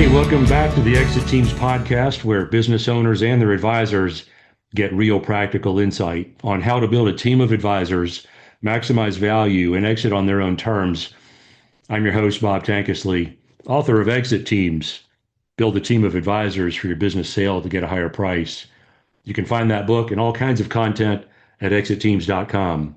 Welcome back to the Exit Teams podcast, where business owners and their advisors get real practical insight on how to build a team of advisors, maximize value, and exit on their own terms. I'm your host, Bob Tankesley, author of Exit Teams, Build a Team of Advisors for Your Business Sale to Get a Higher Price. You can find that book and all kinds of content at exitteams.com.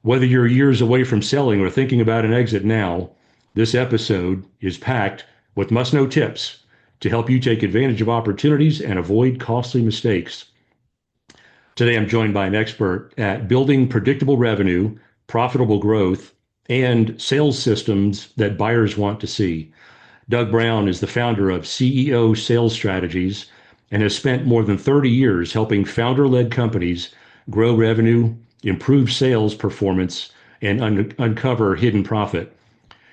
Whether you're years away from selling or thinking about an exit now, this episode is packed with must-know tips to help you take advantage of opportunities and avoid costly mistakes. Today, I'm joined by an expert at building predictable revenue, profitable growth, and sales systems that buyers want to see. Doug Brown is the founder of CEO Sales Strategies and has spent more than 30 years helping founder-led companies grow revenue, improve sales performance, and uncover hidden profit.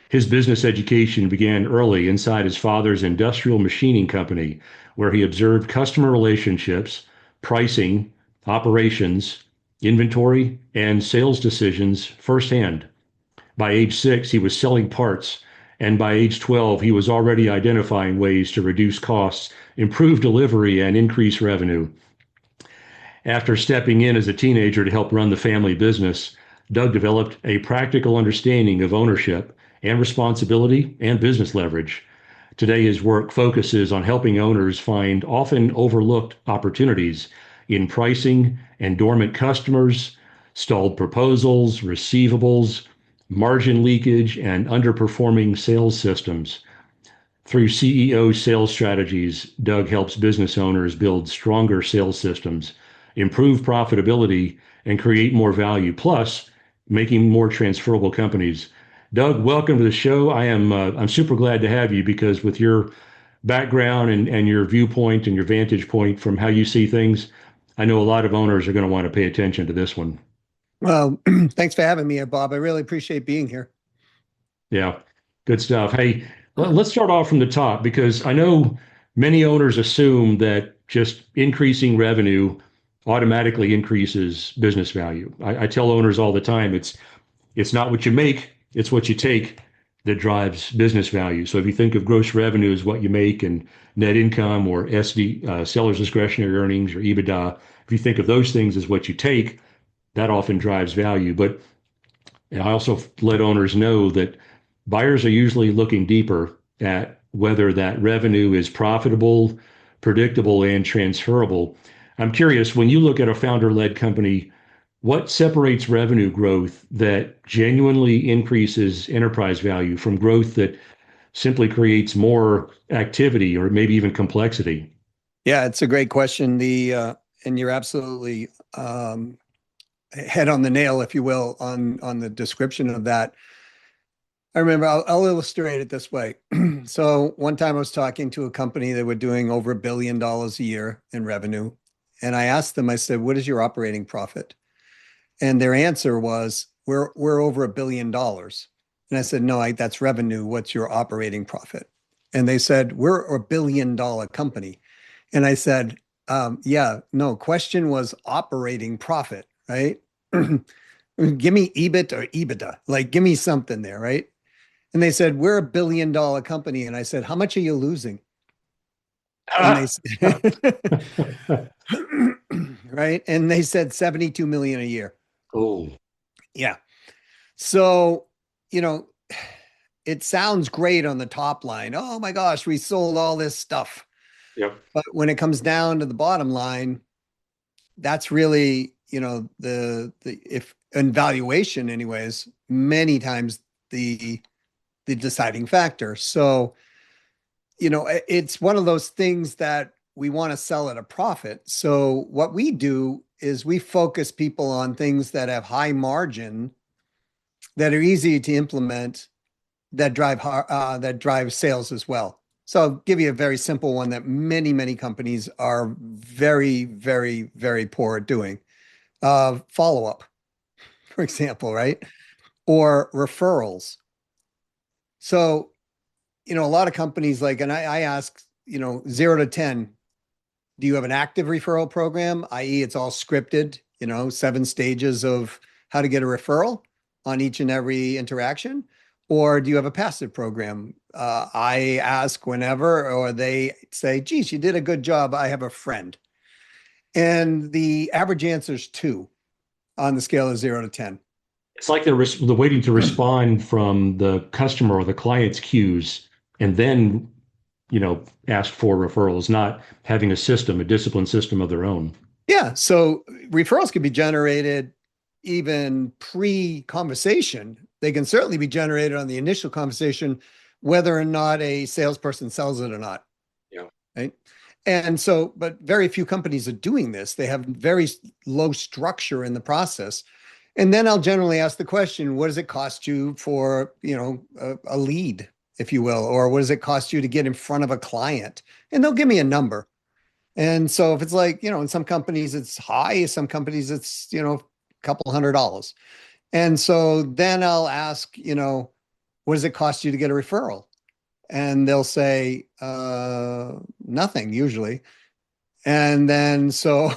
His business education began early inside his father's industrial machining company, where he observed customer relationships, pricing, operations, inventory, and sales decisions firsthand. By age 6, he was selling parts, and by age 12, he was already identifying ways to reduce costs, improve delivery, and increase revenue. After stepping in as a teenager to help run the family business, Doug developed a practical understanding of ownership and responsibility and business leverage. Today, his work focuses on helping owners find often overlooked opportunities in pricing and dormant customers, stalled proposals, receivables, margin leakage, and underperforming sales systems. Through CEO Sales Strategies, Doug helps business owners build stronger sales systems, improve profitability, and create more value, plus making more transferable companies. Doug, welcome to the show. I'm super glad to have you because with your background and your viewpoint and your vantage point from how you see things, I know a lot of owners are going to want to pay attention to this one. Well, thanks for having me, Bob. I really appreciate being here. Yeah, good stuff. Hey, let's start off from the top because I know many owners assume that just increasing revenue automatically increases business value. I tell owners all the time, it's not what you make, it's what you take that drives business value. So if you think of gross revenue as what you make and net income or seller's discretionary earnings or EBITDA, if you think of those things as what you take, that often drives value. But I also let owners know that buyers are usually looking deeper at whether that revenue is profitable, predictable, and transferable. I'm curious, when you look at a founder-led company, what separates revenue growth that genuinely increases enterprise value from growth that simply creates more activity or maybe even complexity? Yeah, it's a great question. And you're absolutely head on the nail, if you will, on the description of that. I remember, I'll illustrate it this way. So one time I was talking to a company that were doing over $1 billion a year in revenue. And I asked them, I said, what is your operating profit? And their answer was, we're over $1 billion. And I said, no, that's revenue. What's your operating profit? And they said, we're a $1 billion company. And I said, yeah, no, question was operating profit, right? Give me EBIT or EBITDA, like give me something there, right? And they said, we're a $1 billion company. And I said, how much are you losing? And they said, right? And they said 72 million a year. Oh, yeah. So, it sounds great on the top line. Oh my gosh, we sold all this stuff. yep. But when it comes down to the bottom line, that's really, if in valuation anyways, many times the deciding factor. So, it's one of those things that we want to sell at a profit. So what we do is we focus people on things that have high margin, that are easy to implement, that drive sales as well. So I'll give you a very simple one that many companies are very, very, very poor at doing. Follow-up, for example, right? Or referrals. So, a lot of companies and I ask, 0 to 10, do you have an active referral program? i.e. it's all scripted, 7 stages of how to get a referral on each and every interaction? Or do you have a passive program I ask whenever, or they say, geez, you did a good job. I have a friend. And the average answer is 2 on the scale of 0 to 10. It's like they're waiting to respond from the customer or the client's cues, and then ask for referrals, not having a system, a disciplined system of their own. Yeah. So referrals can be generated even pre-conversation. They can certainly be generated on the initial conversation, whether or not a salesperson sells it or not. Yeah. Right. And so, but very few companies are doing this. They have very low structure in the process. And then I'll generally ask the question, what does it cost you for, a lead, if you will, or what does it cost you to get in front of a client? And they'll give me a number. And so if it's like, in some companies it's high, some companies it's, a couple $100. And so then I'll ask, what does it cost you to get a referral? And they'll say, nothing usually. And then so,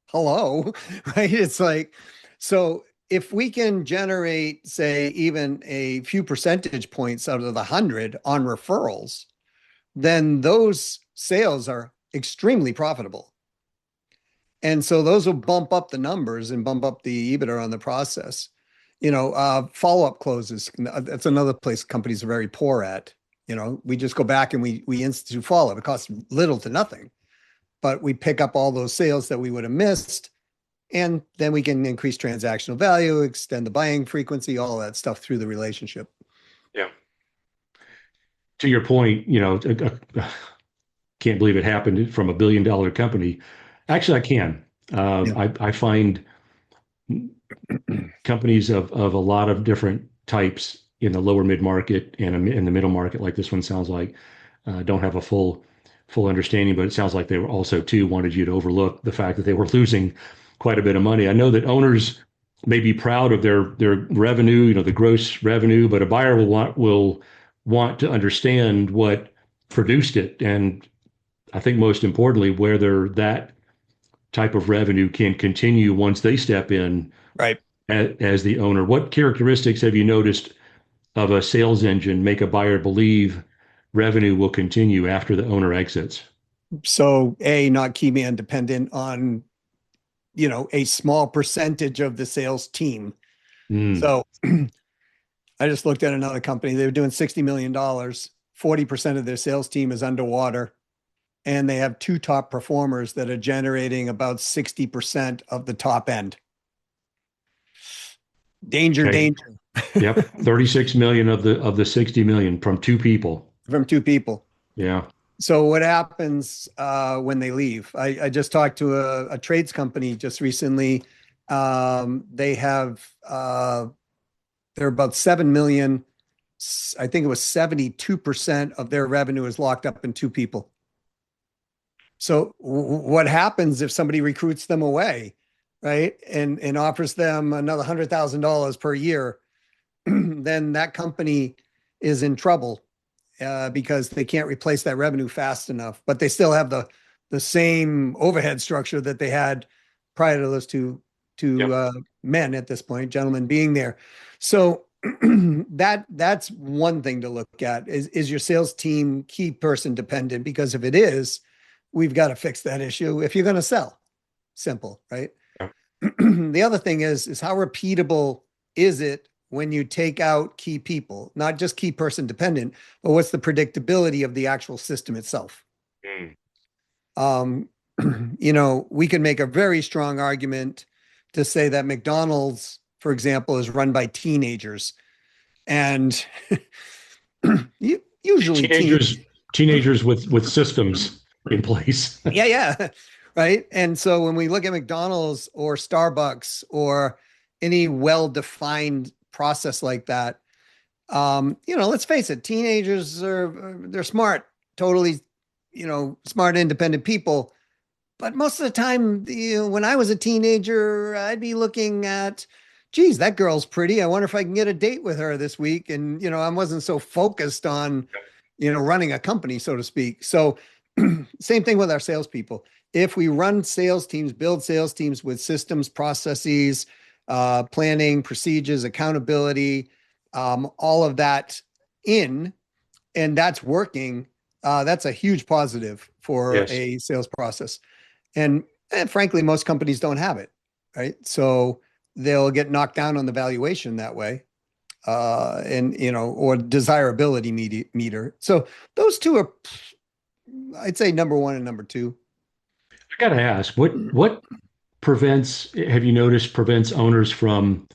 hello, right? It's like, so if we can generate, say, even a few percentage points out of the 100 on referrals, then those sales are extremely profitable. And so those will bump up the numbers and bump up the EBITDA on the process. Follow-up closes. That's another place companies are very poor at. We just go back and we institute follow-up. It costs little to nothing, but we pick up all those sales that we would have missed. And then we can increase transactional value, extend the buying frequency, all that stuff through the relationship. Yeah. To your point, can't believe it happened from $1 billion company. Actually, I can. I find companies of a lot of different types in the lower mid market and in the middle market, like this one sounds like, don't have a full understanding, but it sounds like they were also too wanted you to overlook the fact that they were losing quite a bit of money. I know that owners may be proud of their revenue, the gross revenue, but a buyer will want to understand what produced it, and I think most importantly, whether that type of revenue can continue once they step in, right, as the owner. What characteristics have you noticed of a sales engine make a buyer believe revenue will continue after the owner exits? So not key man dependent on, a small percentage of the sales team. So I just looked at another company. They were doing $60 million. 40% of their sales team is underwater. And they have 2 top performers that are generating about 60% of the top end. Danger, Okay. danger. Yep. 36 million of the 60 million from 2 people. From 2 people. Yeah. So what happens when they leave? I just talked to a trades company just recently. They have they're about 7 million. I think it was 72% of their revenue is locked up in 2 people. So what happens if somebody recruits them away, right? And offers them another $100,000 per year, then that company is in trouble because they can't replace that revenue fast enough, but they still have the same overhead structure that they had prior to those two men at this point, gentlemen being there. So that's one thing to look at is your sales team key person dependent? Because if it is, we've got to fix that issue if you're going to sell. Simple, right? Yeah. The other thing is how repeatable is it when you take out key people, not just key person dependent, but what's the predictability of the actual system itself? We can make a very strong argument to say that McDonald's, for example, is run by teenagers, and usually teenagers with systems in place. Yeah. Right. And so when we look at McDonald's or Starbucks or any well-defined process like that, let's face it, teenagers they're smart, totally, smart, independent people. But most of the time, when I was a teenager, I'd be looking at, geez, that girl's pretty. I wonder if I can get a date with her this week. And, I wasn't so focused on, running a company, so to speak. So same thing with our salespeople. If we run sales teams, build sales teams with systems, processes, planning, procedures, accountability, all of that in, and that's working, that's a huge positive for Yes. a sales process. And frankly, most companies don't have it, right? So they'll get knocked down on the valuation that way, and or desirability meter. So those two are, I'd say, number one and number two. I got to ask, what prevents, have you noticed, prevents owners from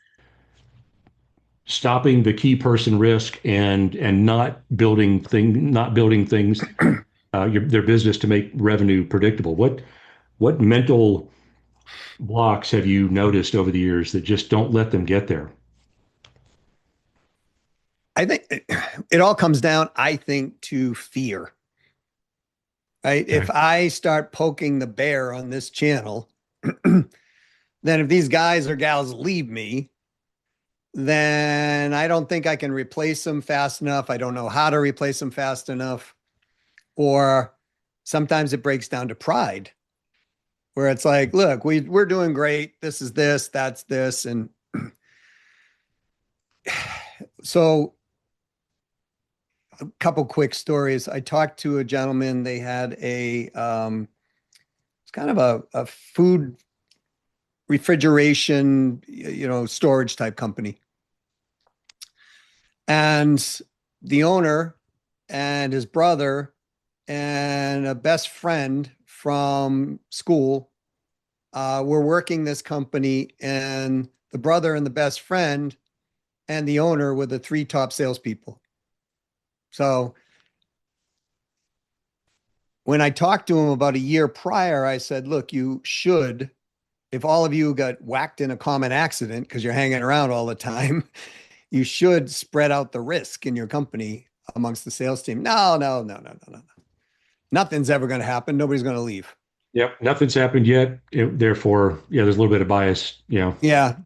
stopping the key person risk and not building things their business to make revenue predictable? What mental blocks have you noticed over the years that just don't let them get there? I think it all comes down, I think, to fear, right? Okay. If I start poking the bear on this channel, then if these guys or gals leave me, then I don't think I can replace them fast enough. I don't know how to replace them fast enough. Or sometimes it breaks down to pride, where it's like, look, we're doing great. This is this, that's this. And so a couple quick stories. I talked to a gentleman. They had it's kind of a food refrigeration, storage type company. And the owner and his brother and a best friend from school were working this company, and the brother and the best friend and the owner were the three top salespeople. So when I talked to him about a year prior, I said, look, you should, if all of you got whacked in a common accident because you're hanging around all the time, you should spread out the risk in your company amongst the sales team. No, no, no, no, no, no. Nothing's ever going to happen. Nobody's going to leave. Yep. Nothing's happened yet. Therefore, yeah, there's a little bit of bias. Yeah.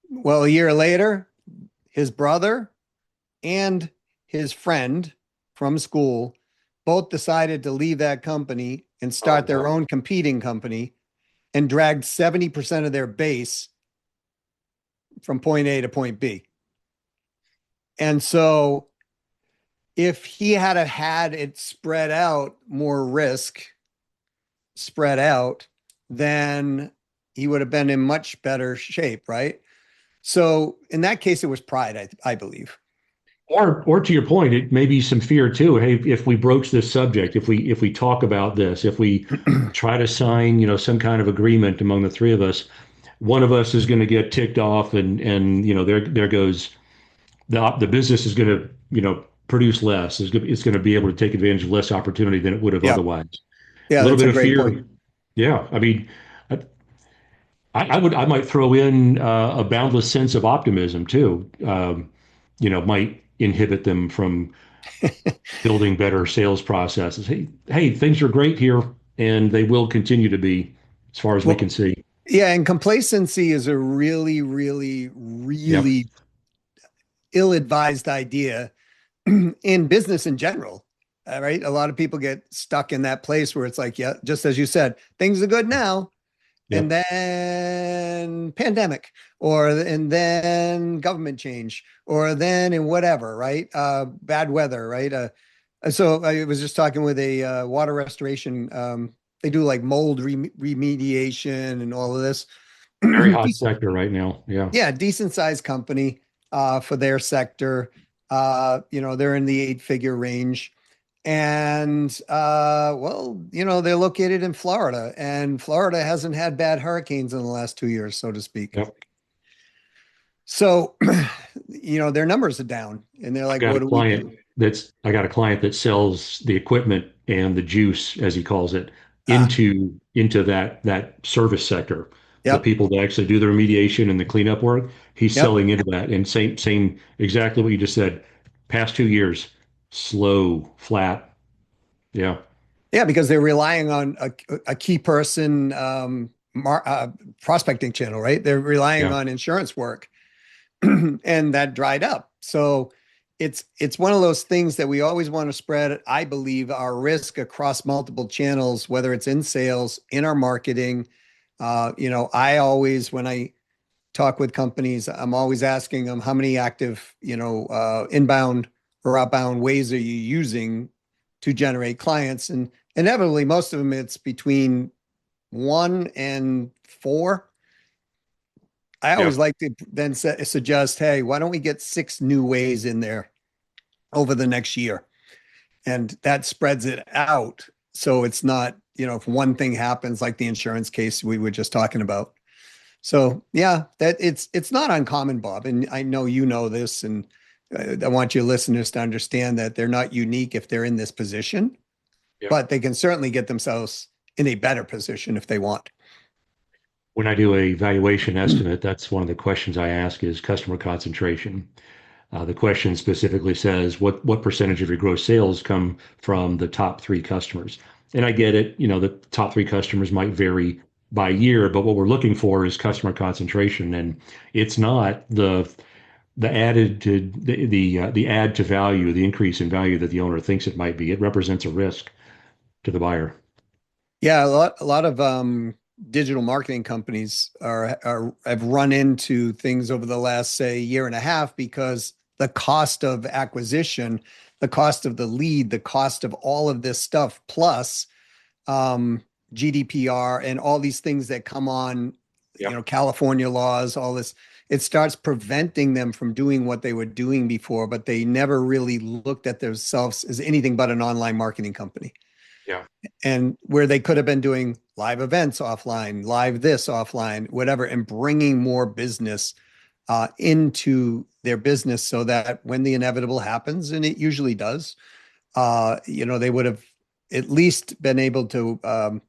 Well, a year later, his brother and his friend from school both decided to leave that company and Oh, start their no. own competing company, and dragged 70% of their base from point A to point B. And so if he had it spread out, more risk spread out, then he would have been in much better shape, right? So in that case, it was pride, I believe. Or to your point, it may be some fear too. Hey, if we broach this subject, if we talk about this, if we try to sign, some kind of agreement among the three of us, one of us is going to get ticked off, and there goes the business is going to produce less. It's going to be able to take advantage of less opportunity than it would have Yeah. otherwise. A Yeah, little that's bit a of great point. fear. Yeah, I mean, I might throw in a boundless sense of optimism too. Might inhibit them from building better sales processes. Hey, things are great here, and they will continue to be, as far as we can Well, see. yeah, and complacency is a really, really, Yep. really ill-advised idea in business in general. Right? A lot of people get stuck in that place where it's like, yeah, just as you said, things are good now, and Yep. then pandemic, and then government change, or then in whatever, right? Bad weather, right? So I was just talking with a water restoration. They do like mold remediation and all of this. Very hot sector right now. Yeah. Yeah, decent sized company for their sector. They're in the eight-figure range. And well, they're located in Florida, and Florida hasn't had bad hurricanes in the last 2 years, so to speak. Yep. So, their numbers are down, and they're I've like, got a what do we client do? I got a client that sells the equipment and the juice, as he calls it, Ah, into that service sector. The yep, people that actually do the remediation and the cleanup work, he's yep. selling into that. And same exactly what you just said. Past 2 years, slow, flat. Yeah. Yeah, because they're relying on a key person prospecting channel, right? They're relying Yeah. on insurance work. And that dried up. So it's one of those things that we always want to spread, I believe, our risk across multiple channels, whether it's in sales, in our marketing. I always, when I talk with companies, I'm always asking them how many active, inbound or outbound ways are you using to generate clients? And inevitably, most of them, it's between 1 and 4. I Yeah. always like to then suggest, hey, why don't we get 6 new ways in there over the next year? And that spreads it out. So it's not, if one thing happens, like the insurance case we were just talking about. So yeah, that it's not uncommon, Bob. And I know you know this, and I want your listeners to understand that they're not unique if they're in this position, Yeah. but they can certainly get themselves in a better position if they want. When I do a valuation estimate, that's one of the questions I ask is customer concentration. The question specifically says, what percentage of your gross sales come from the top three customers? And I get it, the top three customers might vary by year, but what we're looking for is customer concentration, and it's not the added to the add to value, the increase in value that the owner thinks it might be. It represents a risk to the buyer. Yeah, a lot of digital marketing companies have run into things over the last, say, year and a half, because the cost of acquisition, the cost of the lead, the cost of all of this stuff, plus GDPR and all these things that come on, Yeah. California laws, all this, it starts preventing them from doing what they were doing before, but they never really looked at themselves as anything but an online marketing company. Yeah. And where they could have been doing live events offline, live this offline, whatever, and bringing more business into their business, so that when the inevitable happens, and it usually does, they would have at least been able to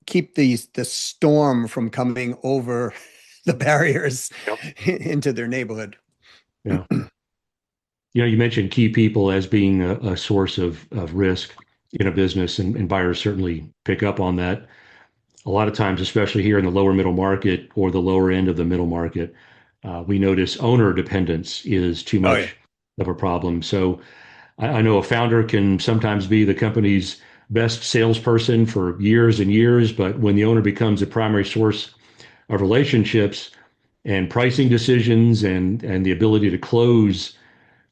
keep the storm from coming over the barriers Yep. into their neighborhood. Yeah. You mentioned key people as being a source of risk in a business, and buyers certainly pick up on that. A lot of times, especially here in the lower middle market or the lower end of the middle market, we notice owner dependence is too Oh yeah. much of a problem. So I know a founder can sometimes be the company's best salesperson for years and years, but when the owner becomes a primary source of relationships and pricing decisions and the ability to close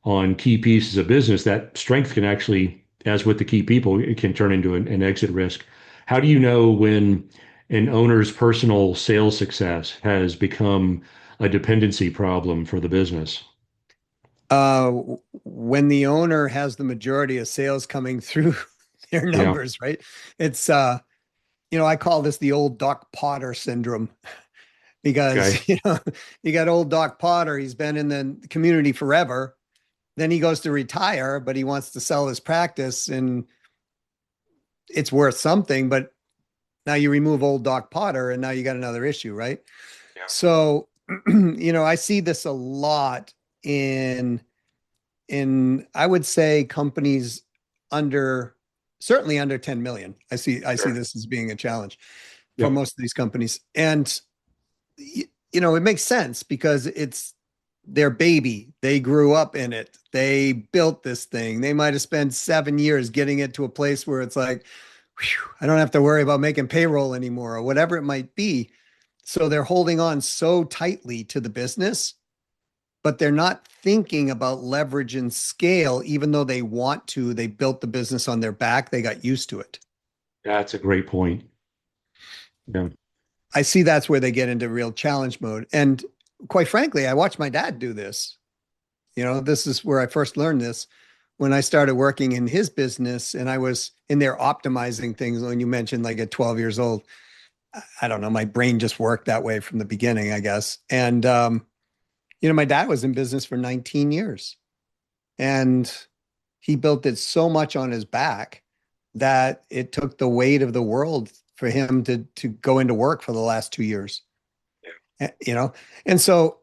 on key pieces of business, that strength can actually, as with the key people, it can turn into an exit risk. How do you know when an owner's personal sales success has become a dependency problem for the business? Uh, when the owner has the majority of sales coming through their Yeah. numbers, right? It's I call this the old Doc Potter syndrome, Okay. because you got old Doc Potter, he's been in the community forever. Then he goes to retire, but he wants to sell his practice, and it's worth something, but now you remove old Doc Potter and now you got another issue, right? Yeah. So, I see this a lot in I would say companies under, certainly under 10 million. I see Sure. this as being a challenge for Yep. most of these companies. And it makes sense because it's their baby. They grew up in it. They built this thing. They might have spent 7 years getting it to a place where it's like, whew, I don't have to worry about making payroll anymore, or whatever it might be. So they're holding on so tightly to the business, but they're not thinking about leverage and scale, even though they want to. They built the business on their back. They got used to it. That's a great point. Yeah. I see that's where they get into real challenge mode. And quite frankly, I watched my dad do this. This is where I first learned this, when I started working in his business and I was in there optimizing things. When you mentioned like at 12 years old, I don't know, my brain just worked that way from the beginning, I guess. And, my dad was in business for 19 years, and he built it so much on his back that it took the weight of the world for him to go into work for the last 2 years. You know, and so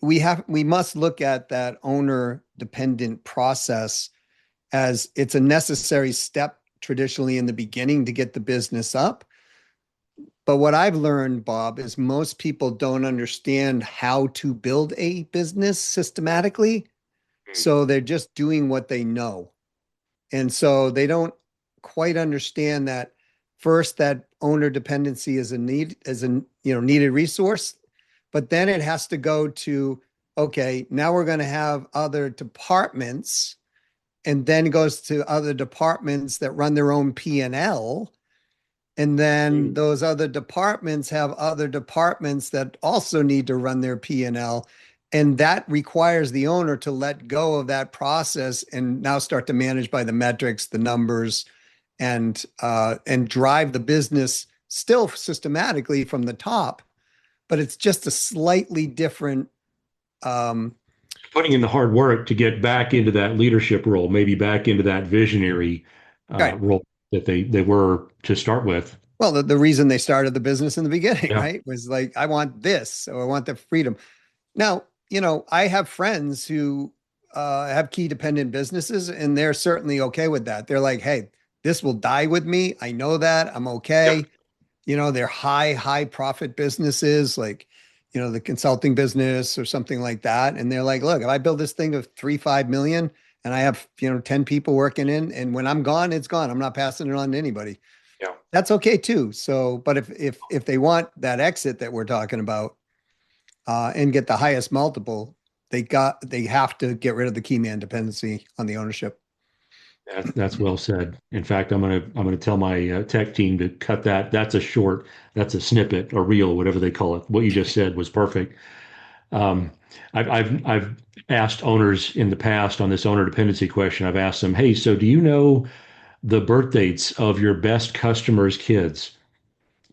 we must look at that owner dependent process as it's a necessary step traditionally in the beginning to get the business up. But what I've learned, Bob, is most people don't understand how to build a business systematically. Mm. So they're just doing what they know. And so they don't quite understand that first, that owner dependency is a needed resource, but then it has to go to okay, now we're going to have other departments, and then it goes to other departments that run their own P&L. And then Mm. those other departments have other departments that also need to run their P&L. And that requires the owner to let go of that process and now start to manage by the metrics, the numbers, and drive the business still systematically from the top. But it's just a slightly different. Um, Putting in the hard work to get back into that leadership role, maybe back into that visionary right. role that they were to start with. Well, the reason they started the business in the beginning, Yeah. right, was like, I want this, or I want the freedom. Now, I have friends who have key dependent businesses, and they're certainly okay with that. They're like, hey, this will die with me. I know that. I'm Yep. okay. They're high profit businesses like, the consulting business or something like that. And they're like, look, if I build this thing of 3, 5 million and I have, 10 people working in, and when I'm gone, it's gone. I'm not passing it on to anybody. Yeah. That's okay too. So, but if they want that exit that we're talking about, and get the highest multiple, they have to get rid of the key man dependency on the ownership. That's well said. In fact, I'm gonna tell my tech team to cut that. That's a snippet or reel, whatever they call it. What you just said was perfect. Um, I've asked owners in the past on this owner dependency question. I've asked them, hey, so do you know the birth dates of your best customers' kids?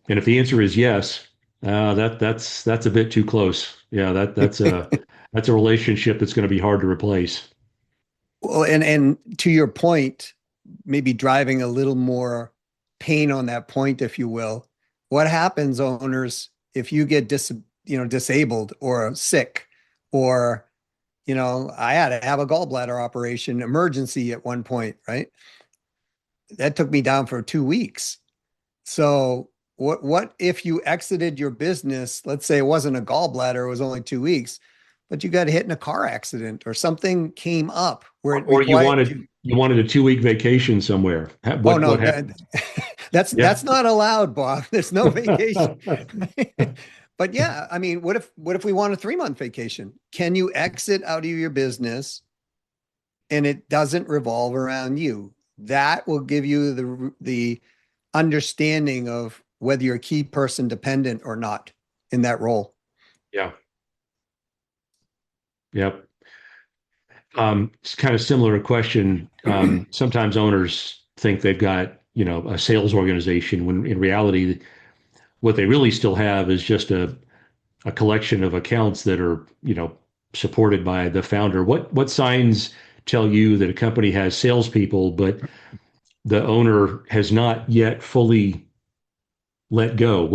And if the answer is yes, that's a bit too close. Yeah, that's a relationship that's going to be hard to replace. Well, and to your point, maybe driving a little more pain on that point, if you will. What happens, owners, if you get disabled or sick, or I had to have a gallbladder operation emergency at one point, right? That took me down for 2 weeks. So what if you exited your business? Let's say it wasn't a gallbladder, it was only 2 weeks, but you got hit in a car accident or something came up where it Or required you. you wanted a 2 week vacation somewhere. Oh no, What happened? Yeah. that's not allowed, Bob. There's no vacation. But yeah, I mean, what if we want a 3 month vacation? Can you exit out of your business and it doesn't revolve around you? That will give you the understanding of whether you're a key person dependent or not in that role. Yeah. Yep. It's kind of similar question. Sometimes owners think they've got, a sales organization when in reality, what they really still have is just a collection of accounts that are, supported by the founder. What signs tell you that a company has salespeople, but the owner has not yet fully let go?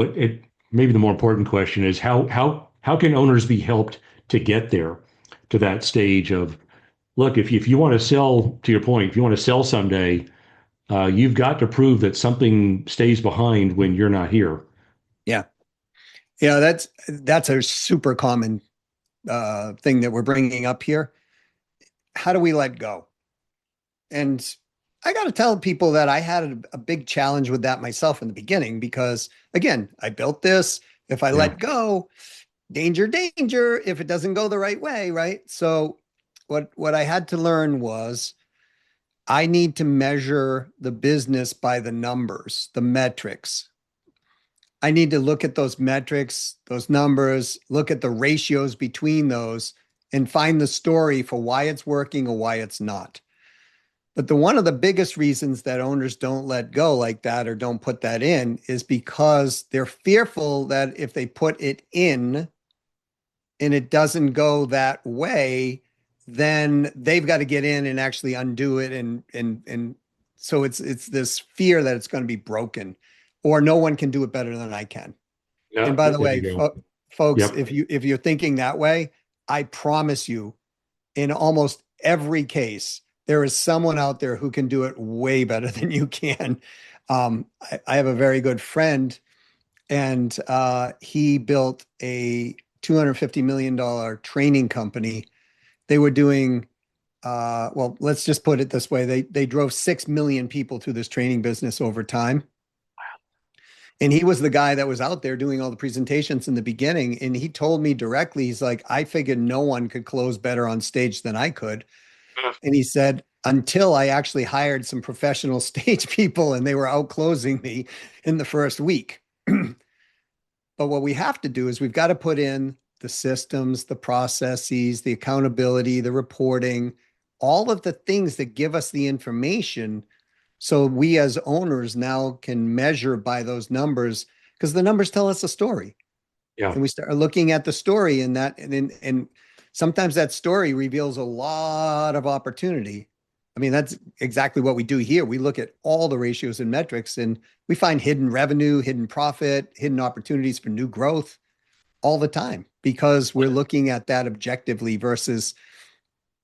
Maybe the more important question is how can owners be helped to get there to that stage of look, if you want to sell, to your point, if you want to sell someday, you've got to prove that something stays behind when you're not here. Yeah. Yeah, that's a super common thing that we're bringing up here. How do we let go? And I got to tell people that I had a big challenge with that myself in the beginning because, again, I built this. If I Yeah. let go, danger, danger, if it doesn't go the right way, right? So, what I had to learn was I need to measure the business by the numbers, the metrics. I need to look at those metrics, those numbers, look at the ratios between those, and find the story for why it's working or why it's not. But one of the biggest reasons that owners don't let go like that or don't put that in is because they're fearful that if they put it in and it doesn't go that way, then they've got to get in and actually undo it. And so it's this fear that it's going to be broken or no one can do it better than I can. And Yeah. by the There way, you go. folks, Yep. if you're thinking that way, I promise you, in almost every case, there is someone out there who can do it way better than you can. I have a very good friend, and he built a $250 million training company. They were doing, well, let's just put it this way. They drove 6 million people through this training business over time. And he was the guy that was out there doing all the presentations in the beginning. And he told me directly, he's like, I figured no one could close better on stage than I could. And he said, until I actually hired some professional stage people and they were out closing me in the first week. But what we have to do is we've got to put in the systems, the processes, the accountability, the reporting, all of the things that give us the information so we as owners now can measure by those numbers because the numbers tell us a story. Yeah. And we start looking at the story and that and sometimes that story reveals a lot of opportunity. I mean, that's exactly what we do here. We look at all the ratios and metrics and we find hidden revenue, hidden profit, hidden opportunities for new growth all the time because we're looking at that objectively versus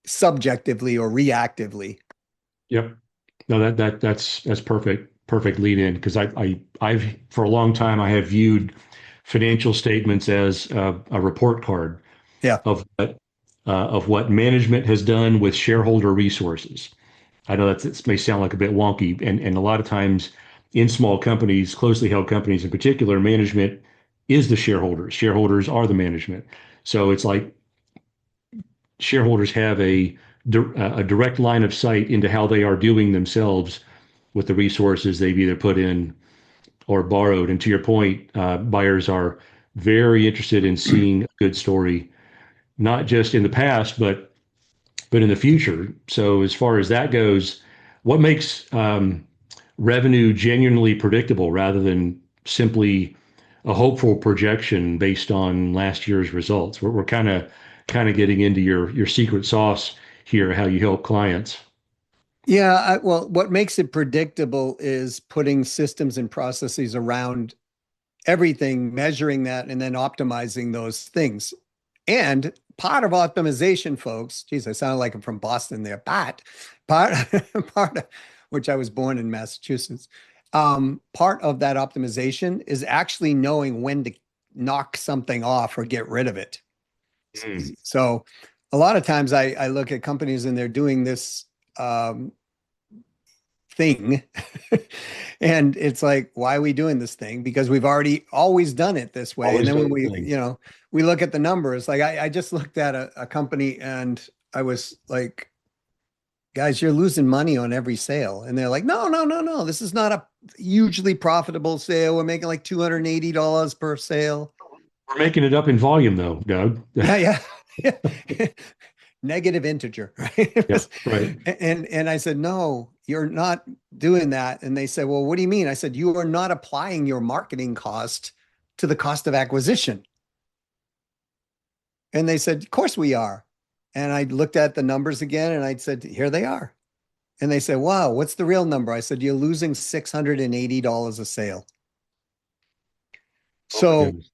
subjectively or reactively. Yep. No, that's perfect lead in because I've for a long time I have viewed financial statements as a report card Yeah. of what management has done with shareholder resources. I know that it may sound like a bit wonky, and a lot of times in small companies, closely held companies in particular, management is the shareholders. Shareholders are the management. So it's like shareholders have a direct line of sight into how they are doing themselves with the resources they've either put in or borrowed. And to your point, buyers are very interested in seeing a good story, not just in the past, but in the future. So as far as that goes, what makes revenue genuinely predictable rather than simply a hopeful projection based on last year's results? We're kind of getting into your secret sauce here, how you help clients. Yeah, well, what makes it predictable is putting systems and processes around everything, measuring that, and then optimizing those things. And part of optimization, folks, geez, I sound like I'm from Boston there, but part, part of, which I was born in Massachusetts, part of that optimization is actually knowing when to knock something off or get rid of it. Mm. So a lot of times I look at companies and they're doing this thing. And it's like, why are we doing this thing? Because we've already always done it this way. And Always then when done we, the thing. we look at the numbers, like I just looked at a company and I was like, guys, you're losing money on every sale. And they're like, no, no, no, no. This is not a hugely profitable sale. We're making like $280 per sale. We're making it up in volume though, Doug. Yeah, yeah. Negative integer, right? Yeah, right. And I said, no, you're not doing that. And they said, well, what do you mean? I said, you are not applying your marketing cost to the cost of acquisition. And they said, of course we are. And I looked at the numbers again and I said, here they are. And they said, wow, what's the real number? I said, you're losing $680 a sale. Oh my So goodness.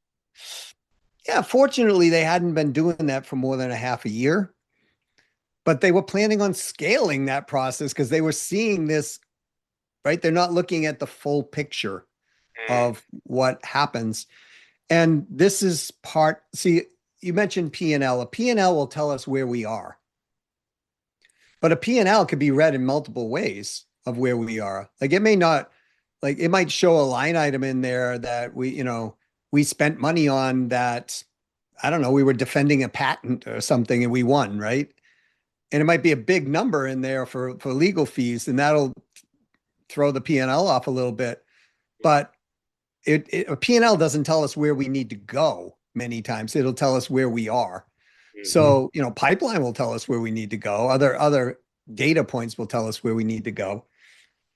yeah, fortunately, they hadn't been doing that for more than a half a year, but they were planning on scaling that process because they were seeing this, right? They're not looking at the full picture of what happens. And this is part, see, you mentioned P&L. A P&L will tell us where we are, but a P&L could be read in multiple ways of where we are. Like it may not, like it might show a line item in there that we spent money on that. I don't know, we were defending a patent or something and we won, right? And it might be a big number in there for legal fees, and that'll throw the P&L off a little bit. But a P&L doesn't tell us where we need to go many times. It'll tell us where we are. Mhm. So, pipeline will tell us where we need to go. Other data points will tell us where we need to go.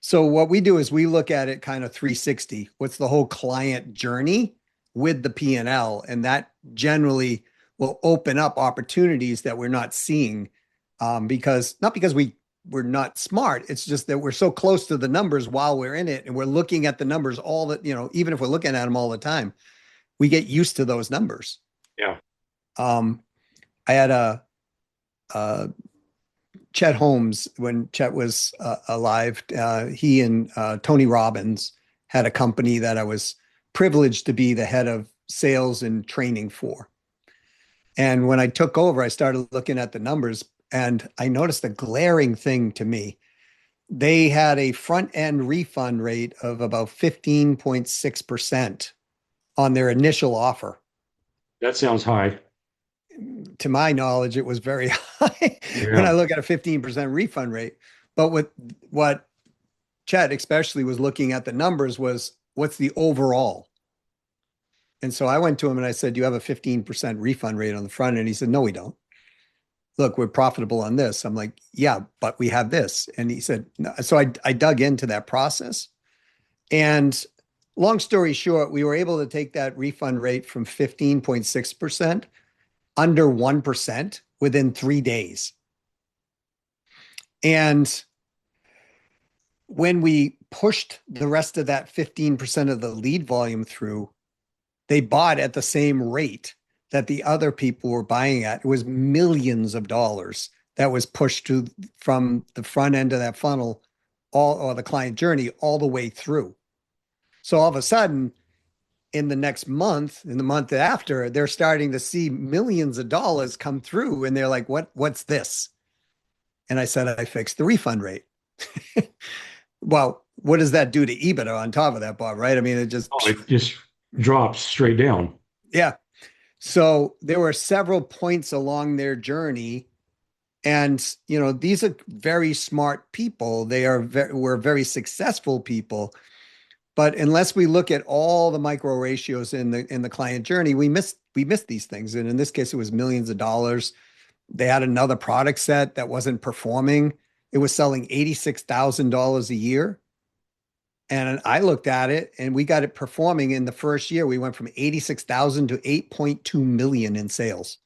So what we do is we look at it kind of 360. What's the whole client journey with the P&L? And that generally will open up opportunities that we're not seeing because not because we're not smart. It's just that we're so close to the numbers while we're in it and we're looking at the numbers all that, even if we're looking at them all the time, we get used to those numbers. Yeah. Um, I had a Chet Holmes, when Chet was alive, he and Tony Robbins had a company that I was privileged to be the head of sales and training for. And when I took over, I started looking at the numbers and I noticed a glaring thing to me. they had a front end refund rate of about 15.6% on their initial offer. That sounds high. To my knowledge, it was very high when I Yeah. look at a 15% refund rate. But what Chet especially was looking at the numbers was what's the overall? And so I went to him and I said, you have a 15% refund rate on the front end. He said, no, we don't. Look, we're profitable on this. I'm like, yeah, but we have this. And he said, no. So I dug into that process. And long story short, we were able to take that refund rate from 15.6% under 1% within 3 days. And when we pushed the rest of that 15% of the lead volume through, they bought at the same rate that the other people were buying at. It was millions of dollars that was pushed to from the front end of that funnel, all or the client journey all the way through. So all of a sudden, in the next month, in the month after, they're starting to see millions of dollars come through, and they're like, what's this? And I said, I fixed the refund rate. Well, what does that do to EBITDA on top of that, Bob? Right? I mean, it just, Oh, it just drops straight down. yeah. So there were several points along their journey. And, these are very smart people. Were very successful people. But unless we look at all the micro ratios in the client journey, we miss these things. And in this case, it was millions of dollars. They had another product set that wasn't performing. It was selling $86,000 a year. And I looked at it and we got it performing in the first year. We went from 86,000 to 8.2 million in sales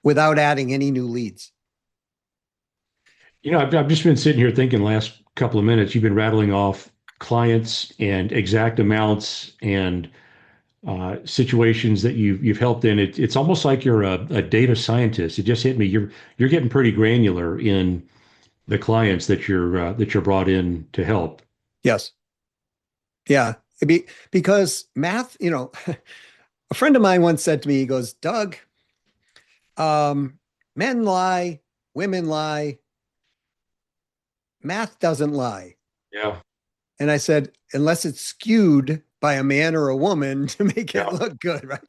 without adding any new leads. I've just been sitting here thinking last couple of minutes, you've been rattling off clients and exact amounts and situations that you've helped in. It's almost like you're a data scientist. It just hit me. You're getting pretty granular in the clients that you're brought in to help. Yes. Yeah. Because math, a friend of mine once said to me, he goes, Doug, men lie, women lie, math doesn't lie. Yeah. And I said, unless it's skewed by a man or a woman to make it Yeah. look good, right?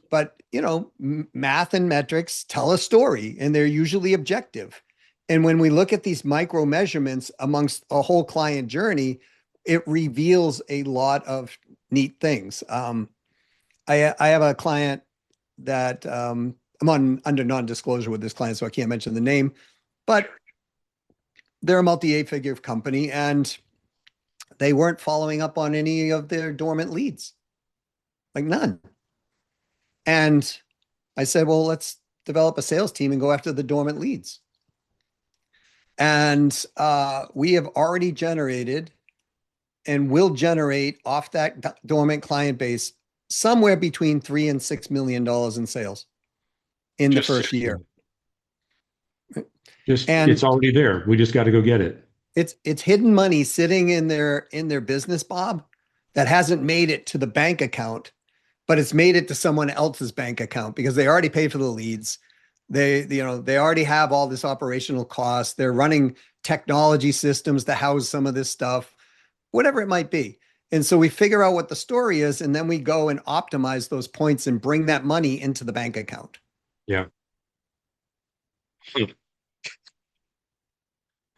But math and metrics tell a story and they're usually objective. And when we look at these micro measurements amongst a whole client journey, it reveals a lot of neat things. I have a client that I'm under non-disclosure with this client, so I can't mention the name, but they're a multi-eight-figure company and they weren't following up on any of their dormant leads, like none. And I said, well, let's develop a sales team and go after the dormant leads. And we have already generated and will generate off that dormant client base somewhere between $3 and $6 million in sales in the Just first year. it's And already there. We just got to go get it. it's hidden money sitting in their business, Bob, that hasn't made it to the bank account, but it's made it to someone else's bank account because they already paid for the leads. They already have all this operational costs. They're running technology systems to house some of this stuff, whatever it might be. And so we figure out what the story is, and then we go and optimize those points and bring that money into the bank account. Yeah.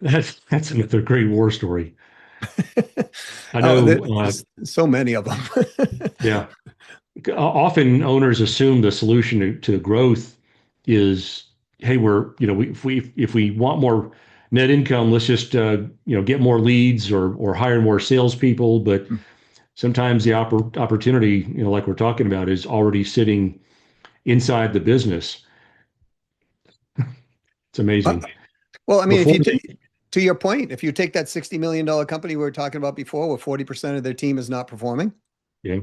That's another great war story. I Oh, know. there's so many of them. Yeah. Often owners assume the solution to growth is, hey, if we want more net income, let's just get more leads or hire more salespeople. But sometimes the opportunity, like we're talking about, is already sitting inside the business. It's Uh, amazing. Well, I mean, Before to your point, if you take that $60 million company we were talking about before, where 40% of their team is not performing, yeah,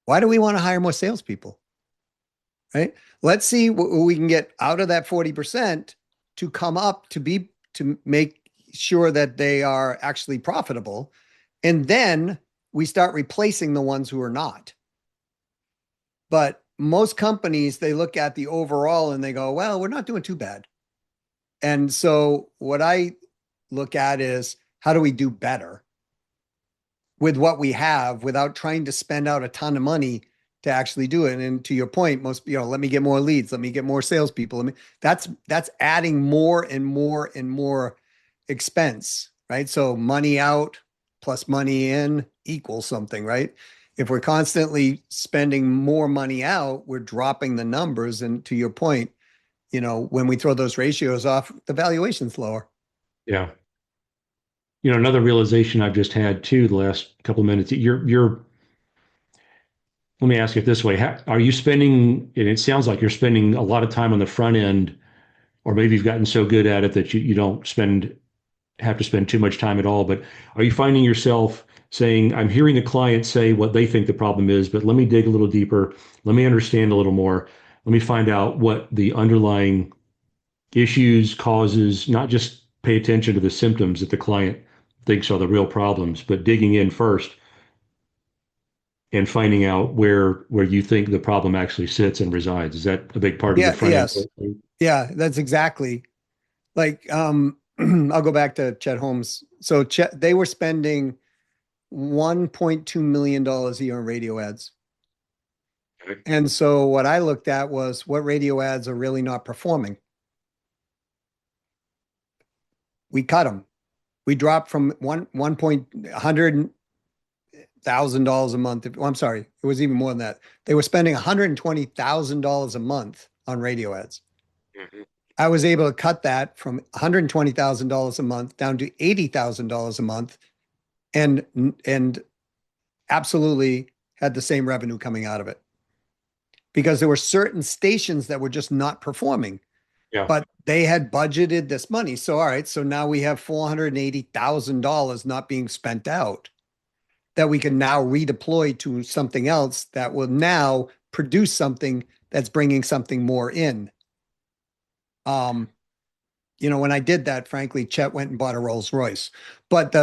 why do we want to hire more salespeople? Right? Let's see what we can get out of that 40% to come up to make sure that they are actually profitable. And then we start replacing the ones who are not. But most companies, they look at the overall and they go, well, we're not doing too bad. And so what I look at is how do we do better with what we have without trying to spend out a ton of money to actually do it. And to your point, most, let me get more leads, let me get more salespeople. That's adding more and more and more expense, right? So money out plus money in equals something, right? If we're constantly spending more money out, we're dropping the numbers. And to your point, when we throw those ratios off, the valuation's lower. Yeah. Another realization I've just had too the last couple of minutes. Let me ask it this way. Are you spending, and it sounds like you're spending a lot of time on the front end, or maybe you've gotten so good at it that you don't have to spend too much time at all. But are you finding yourself saying, I'm hearing the client say what they think the problem is, but let me dig a little deeper. Let me understand a little more. Let me find out what the underlying issues, causes, not just pay attention to the symptoms that the client thinks are the real problems, but digging in first and finding out where you think the problem actually sits and resides. Is that a big part of the Yeah, front end? yes. Yeah, that's exactly like I'll go back to Chet Holmes. So Chet, they were spending $1.2 million a year on radio ads. And so what I looked at was what radio ads are really not performing. We cut them. We dropped from one point $100,000 a month. I'm sorry, it was even more than that. They were spending $120,000 a month on radio ads. Mm-hmm. I was able to cut that from $120,000 a month down to $80,000 a month, and absolutely had the same revenue coming out of it because there were certain stations that were just not performing, Yeah. but they had budgeted this money. So all right, so now we have $480,000 not being spent out that we can now redeploy to something else that will now produce something that's bringing something more in. When I did that, frankly, Chet went and bought a Rolls Royce. But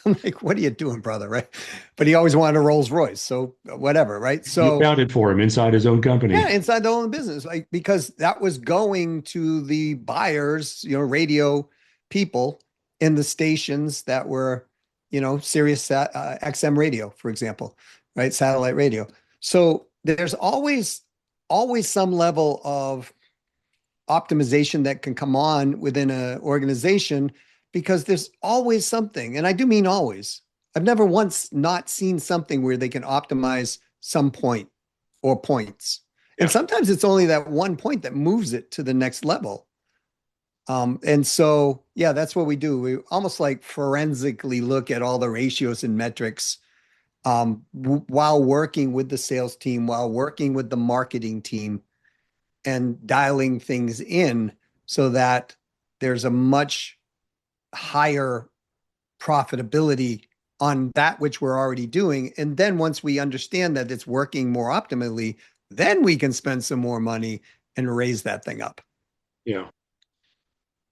I'm like, what are you doing, brother? Right. But he always wanted a Rolls Royce. So whatever. Right. You So found it for him inside his own yeah, company. inside the own business, like because that was going to the buyers, radio people in the stations that were, Sirius XM radio, for example, right? Satellite radio. So there's always some level of optimization that can come on within an organization because there's always something. And I do mean always. I've never once not seen something where they can optimize some point or points. And Yeah. sometimes it's only that one point that moves it to the next level. And so, yeah, that's what we do. We almost like forensically look at all the ratios and metrics while working with the sales team, while working with the marketing team, and dialing things in so that there's a much higher profitability on that which we're already doing. And then once we understand that it's working more optimally, then we can spend some more money and raise that thing up. Yeah.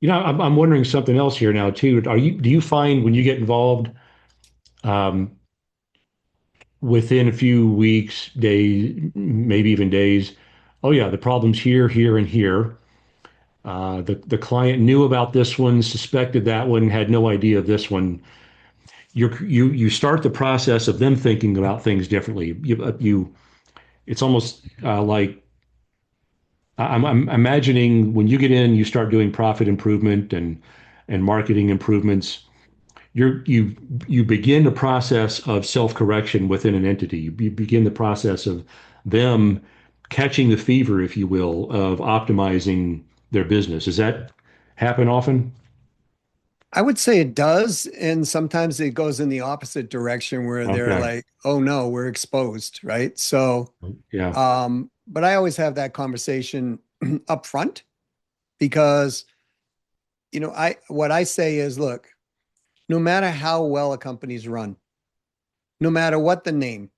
I'm wondering something else here now too. Do you find when you get involved, um, within a few weeks, days, maybe even days, oh yeah, the problem's here, here, and here. The client knew about this one, suspected that one, had no idea of this one. You start the process of them thinking about things differently. It's almost like I'm imagining when you get in, you start doing profit improvement and marketing improvements. You begin the process of self-correction within an entity. You begin the process of them catching the fever, if you will, of optimizing their business. Does that happen often? I would say it does. And sometimes it goes in the opposite direction where they're Okay. like, oh no, we're exposed. Right. So, Yeah. but I always have that conversation up front because, what I say is, look, no matter how well a company's run, no matter what the name,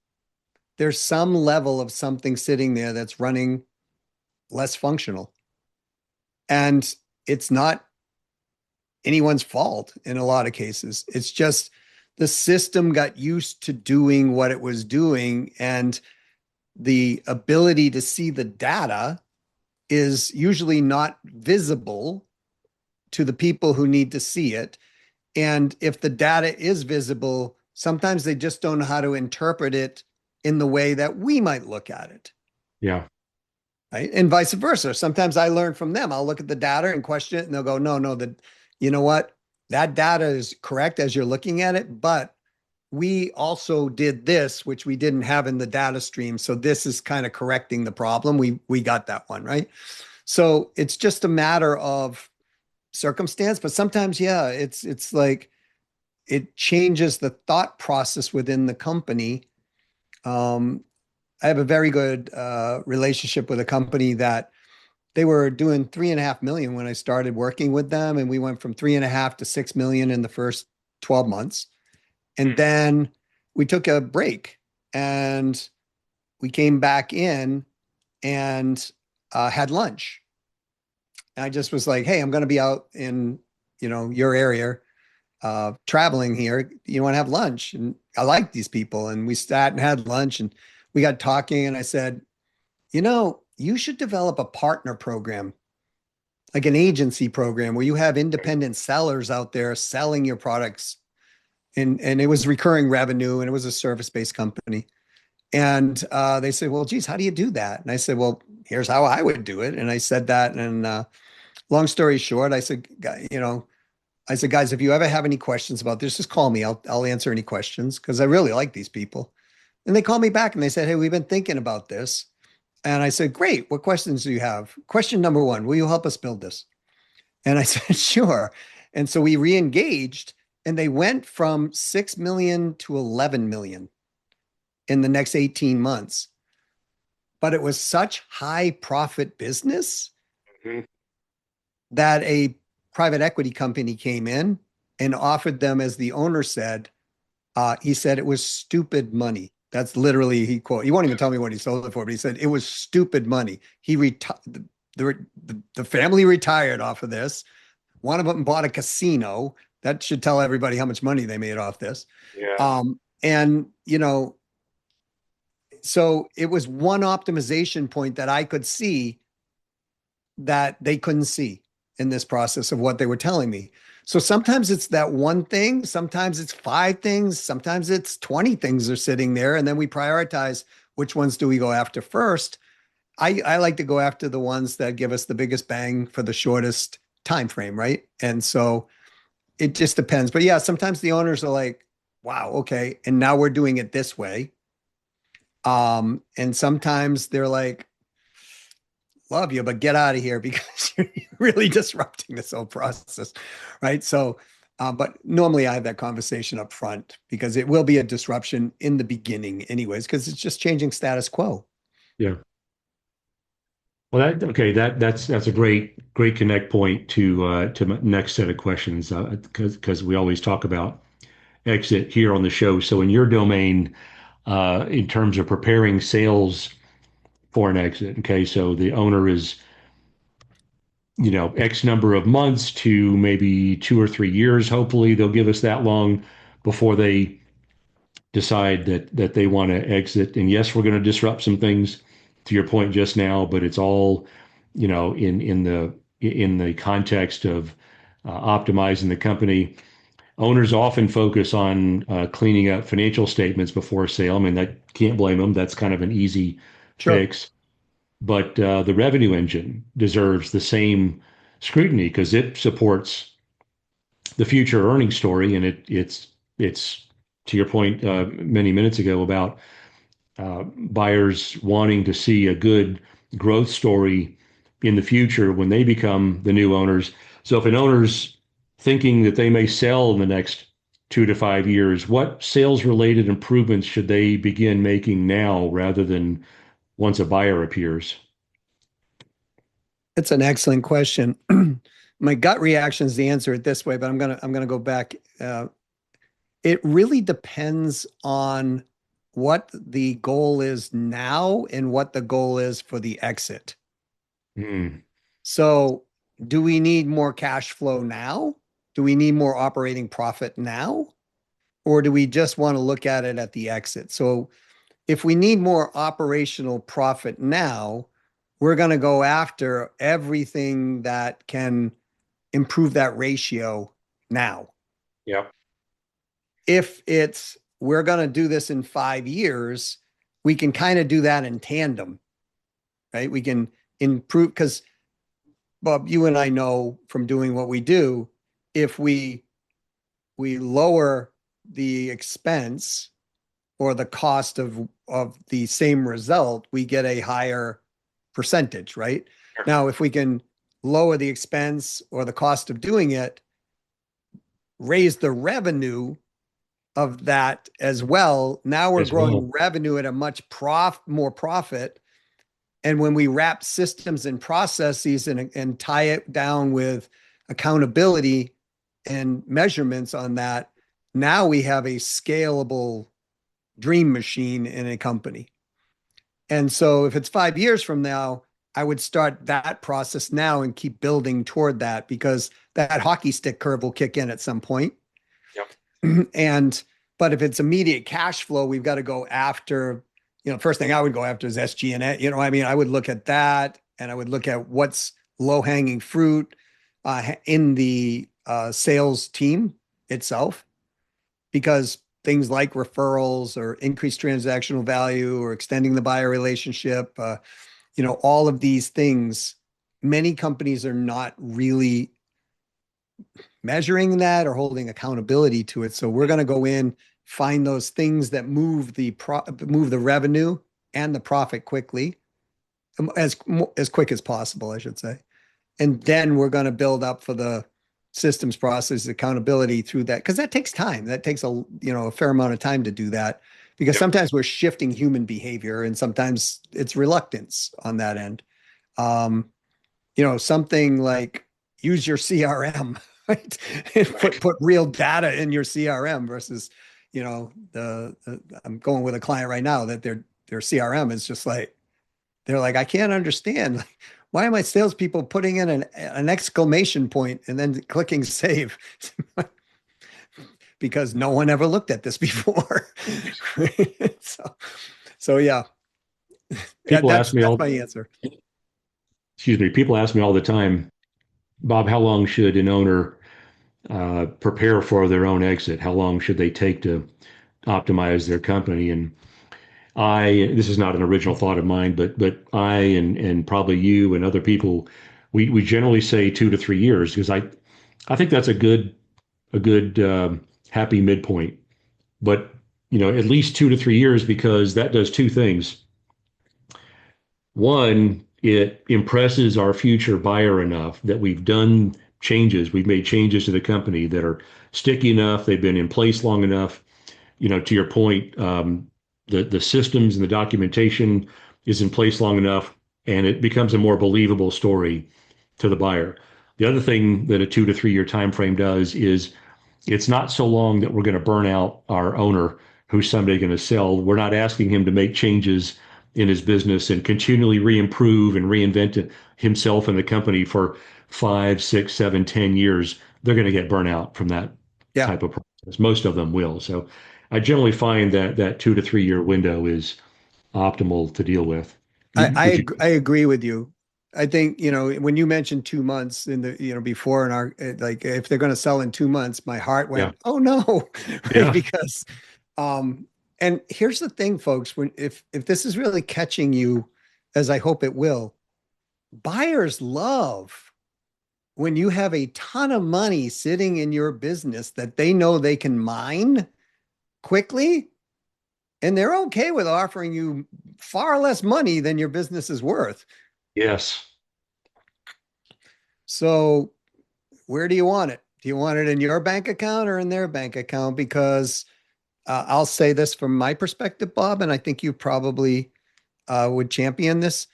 there's some level of something sitting there that's running less functional. And it's not anyone's fault in a lot of cases. It's just the system got used to doing what it was doing, and the ability to see the data is usually not visible to the people who need to see it. And if the data is visible, sometimes they just don't know how to interpret it in the way that we might look at it. Yeah. Right. And vice versa. Sometimes I learn from them. I'll look at the data and question it, and they'll go, no, no, you know what? That data is correct as you're looking at it, but we also did this, which we didn't have in the data stream. So this is kind of correcting the problem. We got that one, right? So it's just a matter of circumstance, but sometimes, yeah, it's like it changes the thought process within the company. I have a very good relationship with a company that they were doing 3.5 million when I started working with them, and we went from 3.5 to 6 million in the first 12 months. And then we took a break and we came back in and had lunch. And I just was like, hey, I'm going to be out in, your area, traveling here. You want to have lunch? And I like these people. And we sat and had lunch and we got talking. And I said, you should develop a partner program, like an agency program where you have independent sellers out there selling your products. And it was recurring revenue and it was a service-based company. And they said, well, geez, how do you do that? And I said, well, here's how I would do it. And I said that. And long story short, I said, guys, if you ever have any questions about this, just call me. I'll answer any questions because I really like these people. And they called me back and they said, hey, we've been thinking about this. And I said, great. What questions do you have? Question number one, will you help us build this? And I said, sure. And so we re-engaged and they went from 6 million to 11 million in the next 18 months. But it was such high profit business that a private equity company came in and offered them, as the owner said, he said it was stupid money. That's literally, he won't even tell me what he sold it for, but he said it was stupid money. The family retired off of this. One of them bought a casino. That should tell everybody how much money they made off this. Yeah. And, so it was one optimization point that I could see that they couldn't see in this process of what they were telling me. So sometimes it's that one thing, sometimes it's 5 things, sometimes it's 20 things are sitting there, and then we prioritize which ones do we go after first. I like to go after the ones that give us the biggest bang for the shortest time frame, right? And so it just depends. But yeah, sometimes the owners are like, wow, okay, and now we're doing it this way. And sometimes they're like, love you, but get out of here because you're really disrupting this whole process, right? So, but normally I have that conversation up front because it will be a disruption in the beginning anyways, because it's just changing status quo. Yeah. Well, that's a great connect point to my next set of questions because we always talk about exit here on the show. So in your domain, in terms of preparing sales for an exit, okay, so the owner is X number of months to maybe 2 or 3 years. Hopefully, they'll give us that long before they decide that they want to exit. And yes, we're going to disrupt some things to your point just now, but it's all, in the context of optimizing the company. Owners often focus on cleaning up financial statements before sale. I mean, that can't blame them. That's kind of an easy Sure. fix. But the revenue engine deserves the same scrutiny because it supports the future earnings story, and it's to your point many minutes ago about buyers wanting to see a good growth story in the future when they become the new owners. So if an owner's thinking that they may sell in the next 2 to 5 years, what sales related improvements should they begin making now rather than once a buyer appears? It's an excellent question. My gut reaction is to answer it this way, but I'm gonna go back. It really depends on what the goal is now and what the goal is for the exit. Hmm. So, do we need more cash flow now? Do we need more operating profit now? Or do we just want to look at it at the exit? So, if we need more operational profit now, we're going to go after everything that can improve that ratio now. Yep. If it's we're going to do this in 5 years, we can kind of do that in tandem, right? We can improve because Bob, you and I know from doing what we do, if we lower the expense or the cost of the same result, we get a higher percentage, right? Sure. Now, if we can lower the expense or the cost of doing it, raise the revenue of that as well. Now we're As well. growing revenue at a much more profit. And when we wrap systems and processes and tie it down with accountability and measurements on that, now we have a scalable dream machine in a company. And so if it's 5 years from now, I would start that process now and keep building toward that because that hockey stick curve will kick in at some point. Yep. And but if it's immediate cash flow, we've got to go after, first thing I would go after is SG&A. I would look at that and I would look at what's low hanging fruit in the sales team itself, because things like referrals or increased transactional value or extending the buyer relationship, all of these things, many companies are not really measuring that or holding accountability to it. So we're going to go in, find those things that move the revenue and the profit quickly, as quick as possible, I should say. And then we're going to build up for the systems process accountability through that, because that takes time. That takes a fair amount of time to do that, because Yep. sometimes we're shifting human behavior and sometimes it's reluctance on that end. Something like use your CRM, right? And put real data in your CRM versus, I'm going with a client right now that their CRM is just like, they're like, I can't understand. Like, why are my salespeople putting in an exclamation point and then clicking save? Because no one ever looked at this before. so yeah, People ask me that's all, my answer. excuse me, people ask me all the time, Bob, how long should an owner prepare for their own exit? How long should they take to optimize their company? And this is not an original thought of mine, but I and probably you and other people, we generally say 2 to 3 years because I think that's a good happy midpoint. But at least 2 to 3 years because that does two things. One, it impresses our future buyer enough that we've done changes, we've made changes to the company that are sticky enough, they've been in place long enough. To your point, the systems and the documentation is in place long enough, and it becomes a more believable story to the buyer. The other thing that a 2 to 3 year time frame does is it's not so long that we're going to burn out our owner who's someday going to sell. We're not asking him to make changes in his business and continually re-improve and reinvent himself and the company for 5, 6, 7, 10 years. They're going to get burnt out from that Yeah. type of process. Most of them will. So I generally find that 2 to 3 year window is optimal to deal with. Would you? I agree with you. I think, when you mentioned 2 months in the, before in our, like, if they're going to sell in 2 months, my heart Yeah. went, oh no, right? Yeah. Because, and here's the thing, folks, if this is really catching you, as I hope it will, buyers love when you have a ton of money sitting in your business that they know they can mine quickly, and they're okay with offering you far less money than your business is worth. Yes. So where do you want it? Do you want it in your bank account or in their bank account? Because I'll say this from my perspective, Bob, and I think you probably would champion this,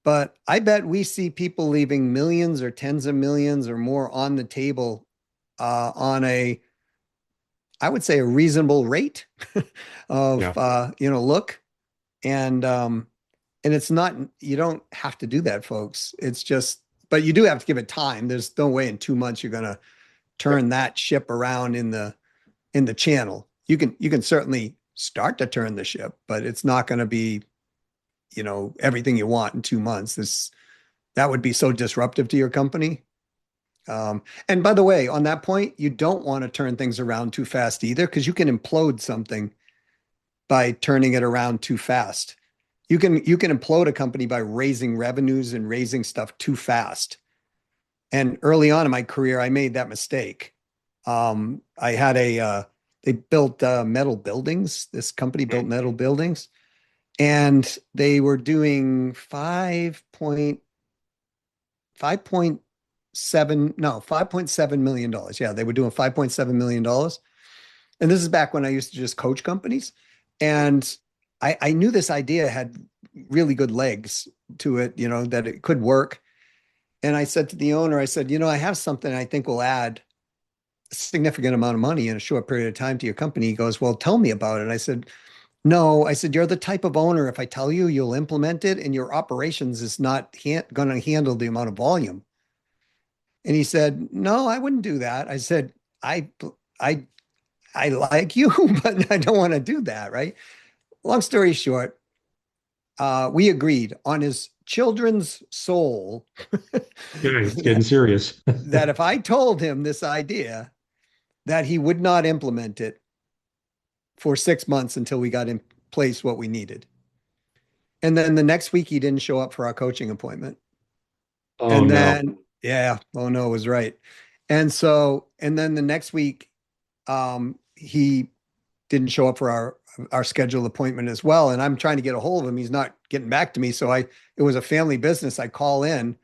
but I bet we see people leaving millions or tens of millions or more on the table on I would say a reasonable rate of, Yeah. look. And it's not, you don't have to do that, folks. It's just, but you do have to give it time. There's no way in 2 months you're going to Yep. turn that ship around in the channel. You can certainly start to turn the ship, but it's not going to be, everything you want in 2 months. That would be so disruptive to your company. And by the way, on that point, you don't want to turn things around too fast either, because you can implode something by turning it around too fast. You can implode a company by raising revenues and raising stuff too fast. And early on in my career, I made that mistake. I had they built metal buildings. This company built metal buildings, and they were doing 5.7 million dollars. Yeah, they were doing $5.7 million. And this is back when I used to just coach companies. And I knew this idea had really good legs to it, that it could work. And I said to the owner, I said, I have something I think will add a significant amount of money in a short period of time to your company. He goes, well, tell me about it. I said, no, I said, you're the type of owner, if I tell you, you'll implement it and your operations is not going to handle the amount of volume. And he said, no, I wouldn't do that. I said, I, I like you, but I don't want to do that. Right. Long story short, we agreed on his children's soul Okay, it's getting that, serious. that if I told him this idea, that he would not implement it for 6 months until we got in place what we needed. And then the next week, he didn't show up for our coaching appointment. Oh And no. then, yeah, oh no, it was right. And then the next week, he didn't show up for our scheduled appointment as well. And I'm trying to get a hold of him. He's not getting back to me. So it was a family business. I call in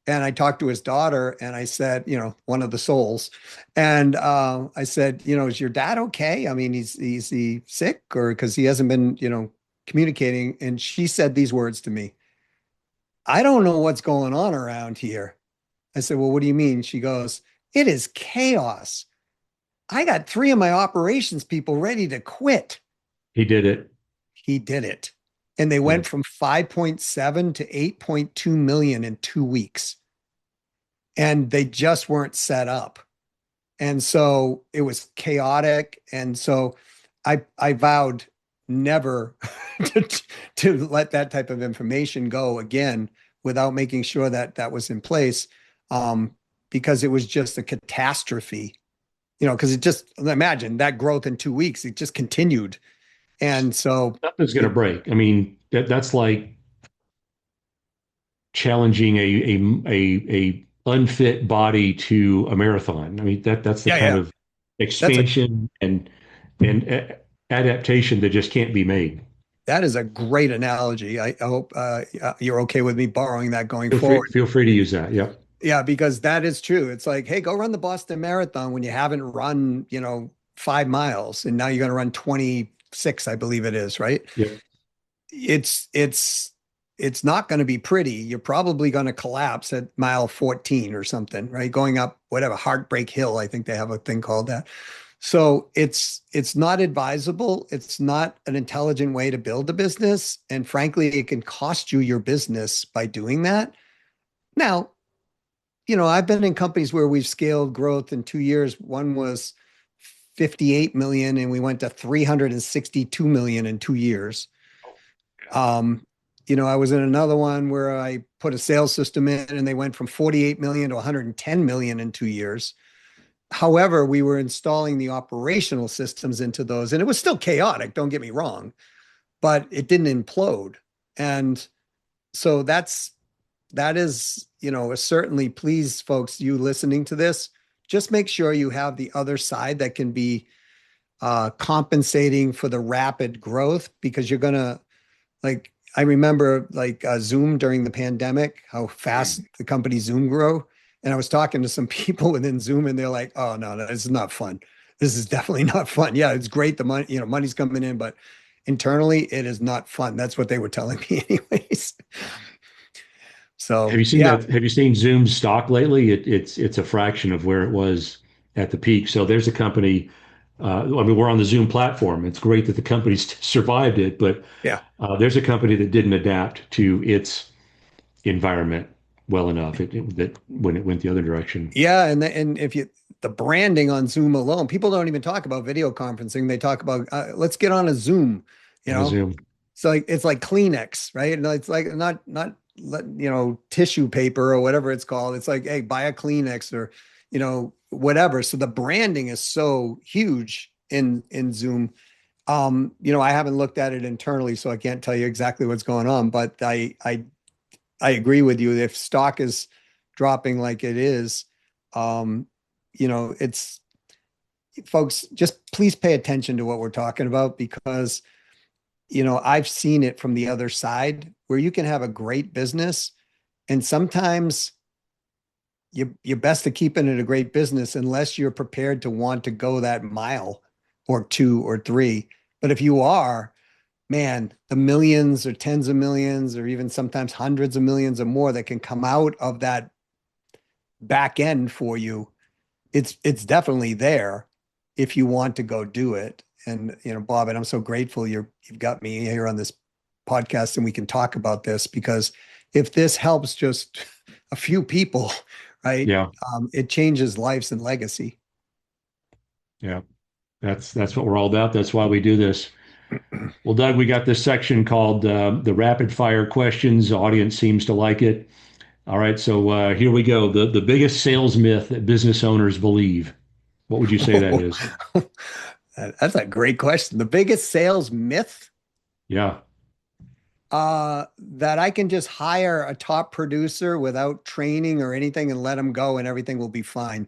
and I talked to his daughter and I said, one of the souls. And I said, is your dad okay? I mean, is he sick, or because he hasn't been, communicating? And she said these words to me: I don't know what's going on around here. I said, well, what do you mean? She goes, it is chaos. I got three of my operations people ready to quit. He did it. He did it. And they Yeah. went from 5.7 to 8.2 million in 2 weeks. And they just weren't set up. And so it was chaotic. And so I vowed never to let that type of information go again without making sure that that was in place, because it was just a catastrophe, because it just, imagine that growth in 2 weeks, it just continued. And so Nothing's going to it, break. I mean, that's like challenging a unfit body to a marathon. I mean, that's the yeah, kind yeah, of that's a, expansion and adaptation that just can't be made. that is a great analogy. I hope you're okay with me borrowing that going Feel free, forward. feel free to use that. Yep. Yeah, because that is true. It's like, hey, go run the Boston Marathon when you haven't run, 5 miles, and now you're going to run 26, I believe it is, right? Yep. It's it's it's not going to be pretty. You're probably going to collapse at mile 14 or something, right? Going up whatever Heartbreak Hill, I think they have a thing called that. So it's not advisable. It's not an intelligent way to build a business, and frankly, it can cost you your business by doing that. Now, I've been in companies where we've scaled growth in 2 years. One was 58 million and we went to 362 million in 2 years. Um, I was in another one where I put a sales system in and they went from 48 million to 110 million in 2 years. However, we were installing the operational systems into those, and it was still chaotic, don't get me wrong, but it didn't implode. And so that is, certainly, please, folks, you listening to this, just make sure you have the other side that can be compensating for the rapid growth, because you're going to, like, I remember like Zoom during the pandemic, how fast the company Zoom grew. And I was talking to some people within Zoom and they're like, oh, no, no, this is not fun. This is definitely not fun. Yeah, it's great. The money, money's coming in, but internally it is not fun. That's what they were telling me anyways. Have So you seen yeah, that? Have you seen Zoom's stock lately? It's a fraction of where it was at the peak. So there's a company. I mean, we're on the Zoom platform. It's great that the company's survived it, but yeah. there's a company that didn't adapt to its environment well enough. That when it went the other direction. Yeah, and if you, the branding on Zoom alone, people don't even talk about video conferencing. They talk about let's get on a Zoom, you On know. Zoom. So like it's like Kleenex, right? No, it's like not tissue paper or whatever it's called. It's like, hey, buy a Kleenex or, whatever. So the branding is so huge in Zoom. I haven't looked at it internally, so I can't tell you exactly what's going on, but I agree with you. If stock is dropping like it is, it's folks, just please pay attention to what we're talking about because, I've seen it from the other side where you can have a great business and sometimes you're best to keeping it a great business unless you're prepared to want to go that mile or two or three. But if you are, man, the millions or tens of millions or even sometimes hundreds of millions or more that can come out of that back end for you, it's definitely there if you want to go do it. And Bob, and I'm so grateful you've got me here on this podcast and we can talk about this because if this helps just a few people, right, Yeah. it changes lives and legacy. Yeah. That's what we're all about. That's why we do this. Well, Doug, we got this section called the rapid fire questions. The audience seems to like it. All right, so here we go. The biggest sales myth that business owners believe. What would you say that is? That's a great question. The biggest sales myth, Yeah. that I can just hire a top producer without training or anything and let them go and everything will be fine.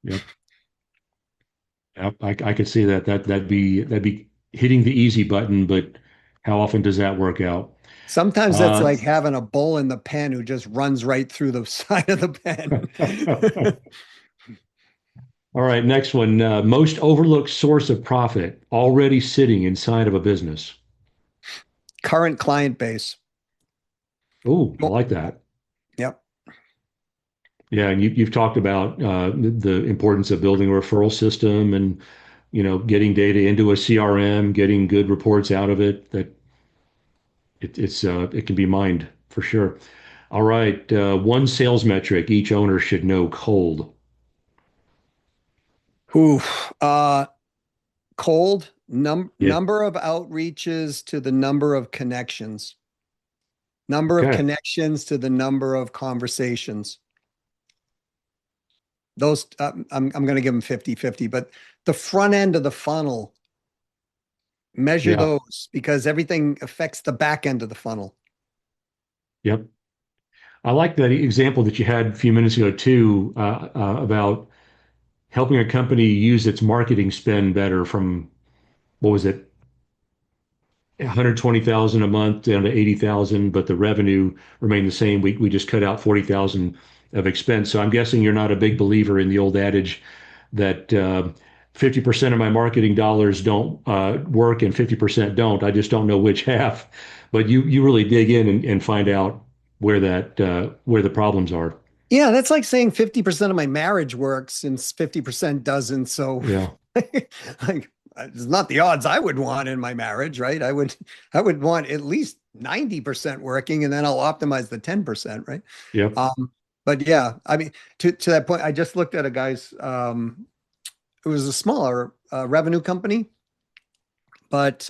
Yep. Yep. I could see that. That'd be hitting the easy button, but how often does that work out? Sometimes that's Uh, like having a bull in the pen who just runs right through the side of the pen. all right, next one. Most overlooked source of profit already sitting inside of a business. Current client base. Oh, I Well, like that. yep. Yeah, and you've talked about the importance of building a referral system and getting data into a CRM, getting good reports out of it. That it can be mined for sure. All right, one sales metric each owner should know cold. Ooh, cold Yeah. number of outreaches to the number of connections. Number of Okay. connections to the number of conversations. Those I'm going to give them 50-50, but the front end of the funnel, measure Yeah. those because everything affects the back end of the funnel. Yep. I like that example that you had a few minutes ago too, about helping a company use its marketing spend better from what was it, 120,000 a month down to 80,000, but the revenue remained the same. We just cut out 40,000 of expense. So I'm guessing you're not a big believer in the old adage that 50% of my marketing dollars don't work and 50% don't. I just don't know which half. But you really dig in and find out where the problems are. Yeah, that's like saying 50% of my marriage works and 50% doesn't. So Yeah. like it's not the odds I would want in my marriage, right? I would want at least 90% working and then I'll optimize the 10%, right? Yep. But yeah, I mean, to that point, I just looked at a guy's it was a smaller revenue company, but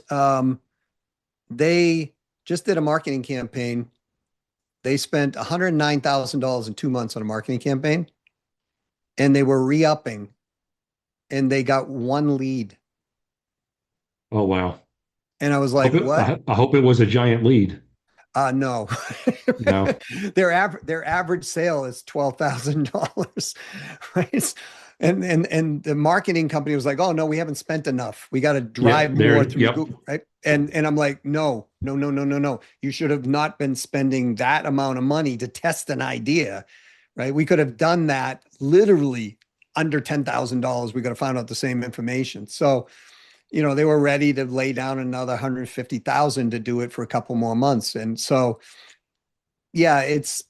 they just did a marketing campaign. They spent $109,000 in 2 months on a marketing campaign, and they were re-upping, and they got one lead. Oh wow. And I was like, "What? I hope it was a giant lead. No." No. Their average sale is $12,000, right? And the marketing company was like, "Oh no, we haven't spent enough. We got to Yeah. drive more There. through Yep. Google, right?" And I'm like, "No, no, no, no, no, no. You should have not been spending that amount of money to test an idea, right? We could have done that literally under $10,000. We could have found out the same information." So they were ready to lay down another 150,000 to do it for a couple more months. And so, yeah, it's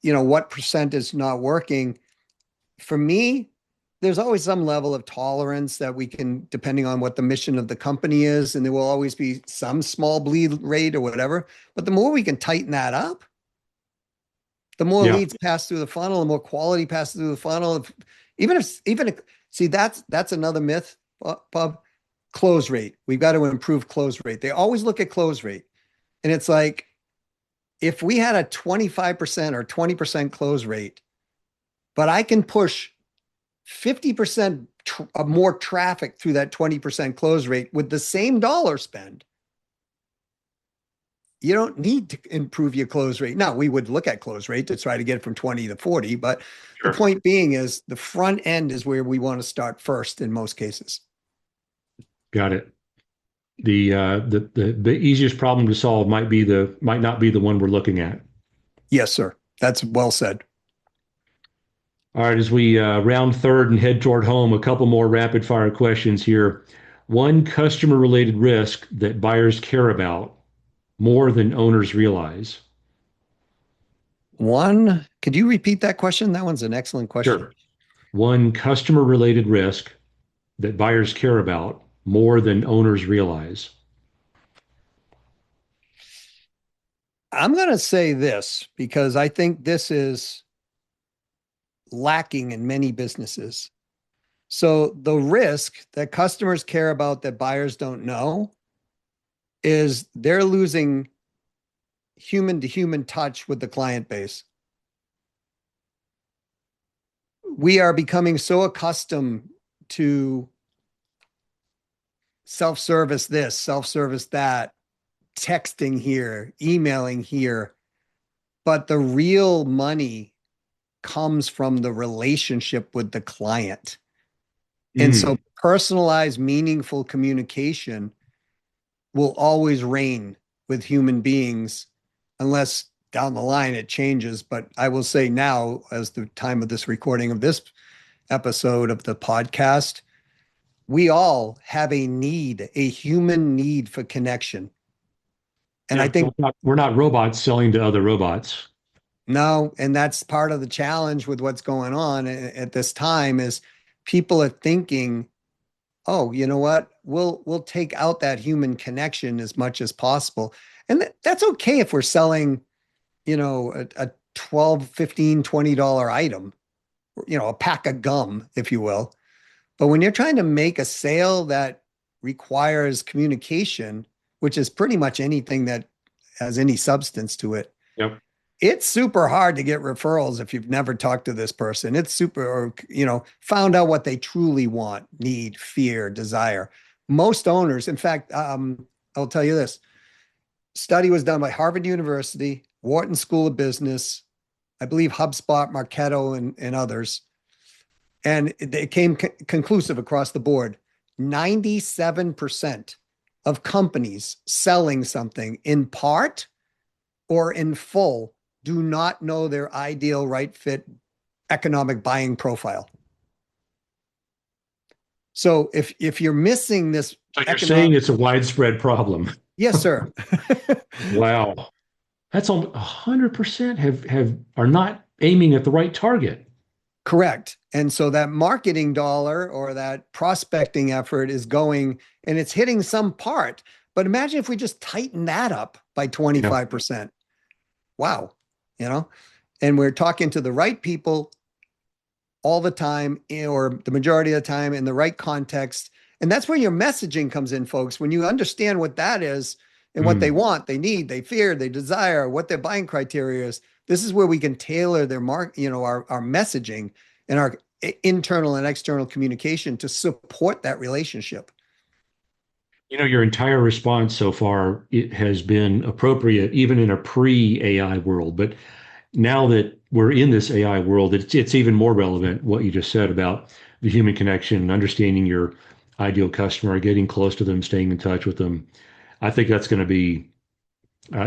what percent is not working for me. There's always some level of tolerance that we can, depending on what the mission of the company is, and there will always be some small bleed rate or whatever. But the more we can tighten that up, the more Yeah. leads pass through the funnel, the more quality passes through the funnel. Even if see that's another myth, Pub. Close rate. We've got to improve close rate. They always look at close rate. And it's like, if we had a 25% or 20% close rate, but I can push 50% more traffic through that 20% close rate with the same dollar spend, you don't need to improve your close rate. Now, we would look at close rate to try to get it from 20 to 40, but the Sure. point being is the front end is where we want to start first in most cases. Got it. The easiest problem to solve might not be the one we're looking at. Yes, sir. That's well said. All right, as we round third and head toward home, a couple more rapid fire questions here. One customer related risk that buyers care about more than owners realize. One, could you repeat that question? That one's an excellent question. Sure. One customer related risk that buyers care about more than owners realize. I'm going to say this because I think this is lacking in many businesses. So the risk that customers care about that buyers don't know is they're losing human to human touch with the client base. We are becoming so accustomed to self-service this, self-service that, texting here, emailing here, but the real money comes from the relationship with the client. And so personalized, meaningful communication will always reign with human beings unless down the line it changes. But I will say now, as the time of this recording of this episode of the podcast, we all have a need, a human need for connection. And Yeah, I think we're not robots selling to other robots. no, and that's part of the challenge with what's going on at this time is people are thinking, oh, you know what? We'll take out that human connection as much as possible. And that's okay if we're selling, a 12, 15, $20 item, a pack of gum, if you will. But when you're trying to make a sale that requires communication, which is pretty much anything that has any substance to it, Yep. it's super hard to get referrals if you've never talked to this person. It's super, or, found out what they truly want, need, fear, desire. Most owners, in fact, I'll tell you this study was done by Harvard University, Wharton School of Business, I believe HubSpot, Marketo, and others. And it came conclusive across the board. 97% of companies selling something in part or in full do not know their ideal right fit economic buying profile. So if you're missing this So you're saying it's a widespread problem. yes, sir. Wow. That's almost 100% have are not aiming at the right target. Correct. And so that marketing dollar or that prospecting effort is going and it's hitting some part. But imagine if we just tighten that up by 25%. Wow. And we're talking to the right people all the time or the majority of the time in the right context. And that's where your messaging comes in, folks. When you understand what that is and what they want, they need, they fear, they desire, what their buying criteria is, this is where we can tailor their our messaging and our internal and external communication to support that relationship. Your entire response so far, it has been appropriate even in a pre-AI world. But now that we're in this AI world, it's even more relevant what you just said about the human connection, understanding your ideal customer, getting close to them, staying in touch with them. I think that's going to be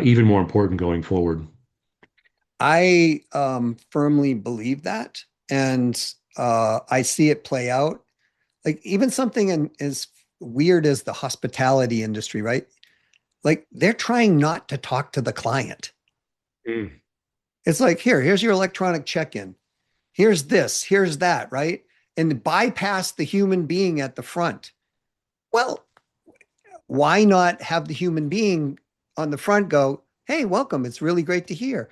even more important going forward. I firmly believe that. And I see it play out. Like even something as weird as the hospitality industry, right? Like they're trying not to talk to the client. Mm. It's like, here's your electronic check-in. Here's this, here's that, right? And bypass the human being at the front. Well, why not have the human being on the front go, hey, welcome. It's really great to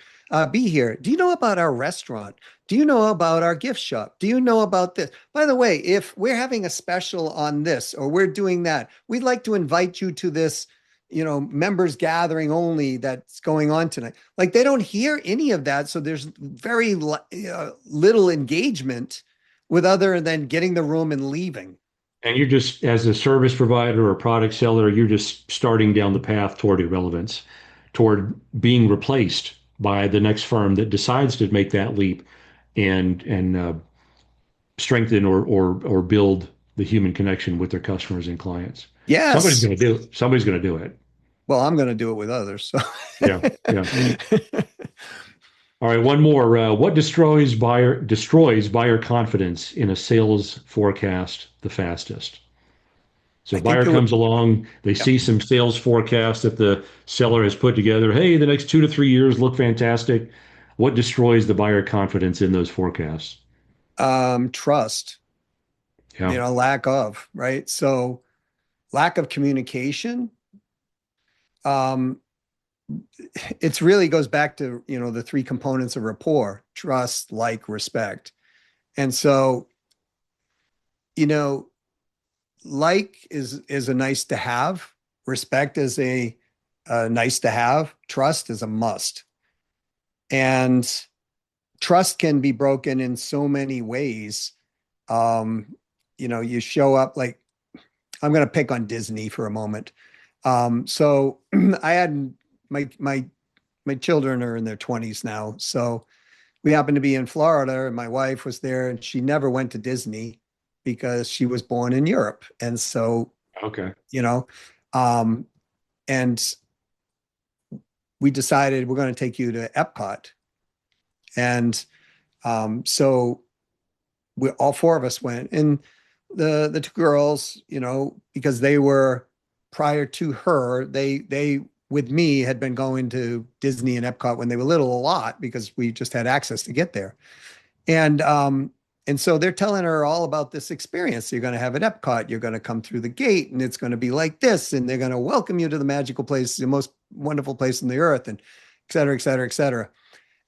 be here. Do you know about our restaurant? Do you know about our gift shop? Do you know about this? By the way, if we're having a special on this or we're doing that, we'd like to invite you to this, members gathering only that's going on tonight. Like they don't hear any of that. So there's very little engagement with other than getting the room and leaving. And you're just, as a service provider or product seller, you're just starting down the path toward irrelevance, toward being replaced by the next firm that decides to make that leap and strengthen or build the human connection with their customers and clients. Somebody's Yes. going to do. Somebody's going to do it. Well, I'm going to do it with others. So Yeah, yeah. All right, one more. What destroys buyer confidence in a sales forecast the fastest? So I think buyer there would, comes along, they yeah. see some sales forecast that the seller has put together. Hey, the next 2 to 3 years look fantastic. What destroys the buyer confidence in those forecasts? Trust, Yeah. lack of, right? So lack of communication. Um, it's really goes back to, the three components of rapport: trust, like, respect. And so, you know, like is a nice to have, respect is a nice to have, trust is a must. And trust can be broken in so many ways. You show up like, I'm going to pick on Disney for a moment. So I had my children are in their 20s now. So we happened to be in Florida and my wife was there and she never went to Disney because she was born in Europe. And so, Okay. you know, um, and we decided we're going to take you to Epcot. And so we all four of us went, and the two girls, because they were prior to her, they with me had been going to Disney and Epcot when they were little a lot because we just had access to get there. And so they're telling her all about this experience you're going to have at Epcot. You're going to come through the gate and it's going to be like this, and they're going to welcome you to the magical place, the most wonderful place on the earth, and et cetera, et cetera, et cetera.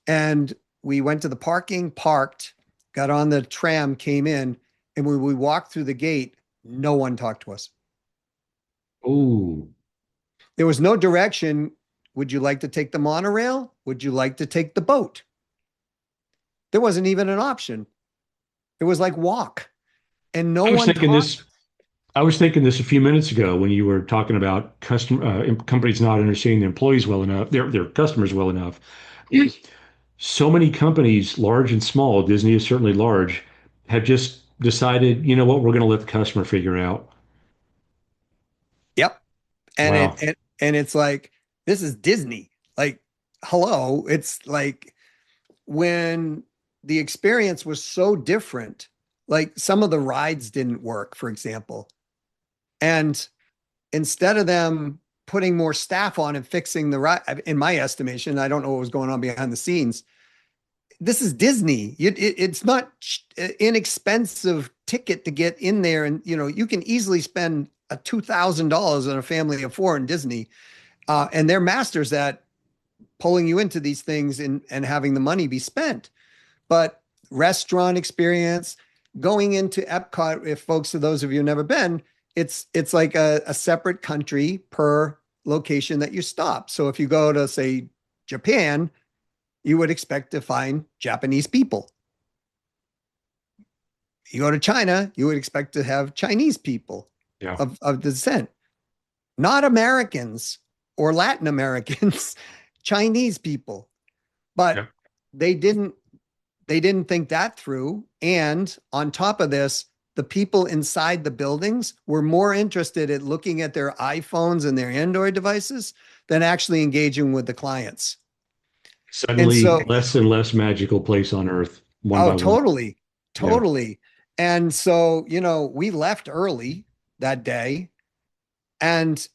And we went to the parking, parked, got on the tram, came in, and when we walked through the gate, no one talked to us. Oh, There was no direction. Would you like to take the monorail? Would you like to take the boat? There wasn't even an option. It was like walk, and no I was one thinking talked. this. I was thinking this a few minutes ago when you were talking about companies not understanding their employees well enough, their customers well enough. So many companies, large and small, Disney is certainly large, have just decided, you know what, we're going to let the customer figure out. Yep. And Wow. and it's like, this is Disney. Like, hello. It's like when the experience was so different, like some of the rides didn't work, for example. And instead of them putting more staff on and fixing the ride, in my estimation, I don't know what was going on behind the scenes. This is Disney. It's not inexpensive ticket to get in there, and you can easily spend a $2,000 on a family of four in Disney, and they're masters at pulling you into these things and having the money be spent. But restaurant experience, going into Epcot, if folks, of those of you who've never been, it's like a separate country per location that you stop. So if you go to, say, Japan, you would expect to find Japanese people. You go to China, you would expect to have Chinese people Yeah. of descent, not Americans or Latin Americans, Chinese people. Yeah. But they didn't they didn't think that through. And on top of this, the people inside the buildings were more interested in looking at their iPhones and their Android devices than actually engaging with the clients. And Suddenly, so, less and less magical place on earth, one oh, by one. totally, Yeah. totally. And so, we left early that day. And,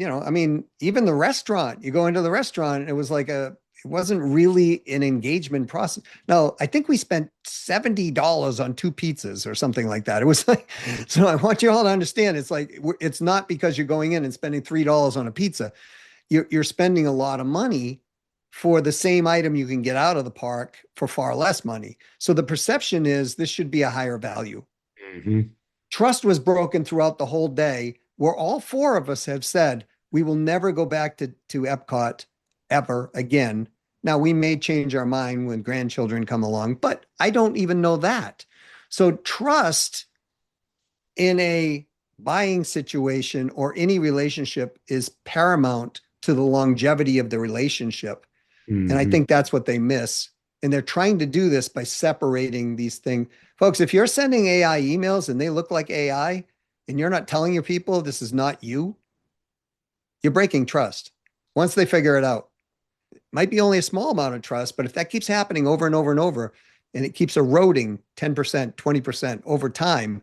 I mean, even the restaurant, you go into the restaurant, it was like it wasn't really an engagement process. No, I think we spent $70 on two pizzas or something like that. It was like, so I want you all to understand, it's like, it's not because you're going in and spending $3 on a pizza. You're spending a lot of money for the same item you can get out of the park for far less money. So the perception is this should be a higher value. Hmm. Trust was broken throughout the whole day, where all four of us have said, We will never go back to Epcot ever again. Now, we may change our mind when grandchildren come along, but I don't even know that. So trust in a buying situation or any relationship is paramount to the longevity of the relationship. And I think that's what they miss. And they're trying to do this by separating these things. Folks, if you're sending AI emails and they look like AI and you're not telling your people this is not you, you're breaking trust. Once they figure it out, it might be only a small amount of trust, but if that keeps happening over and over and over, and it keeps eroding 10%, 20% over time,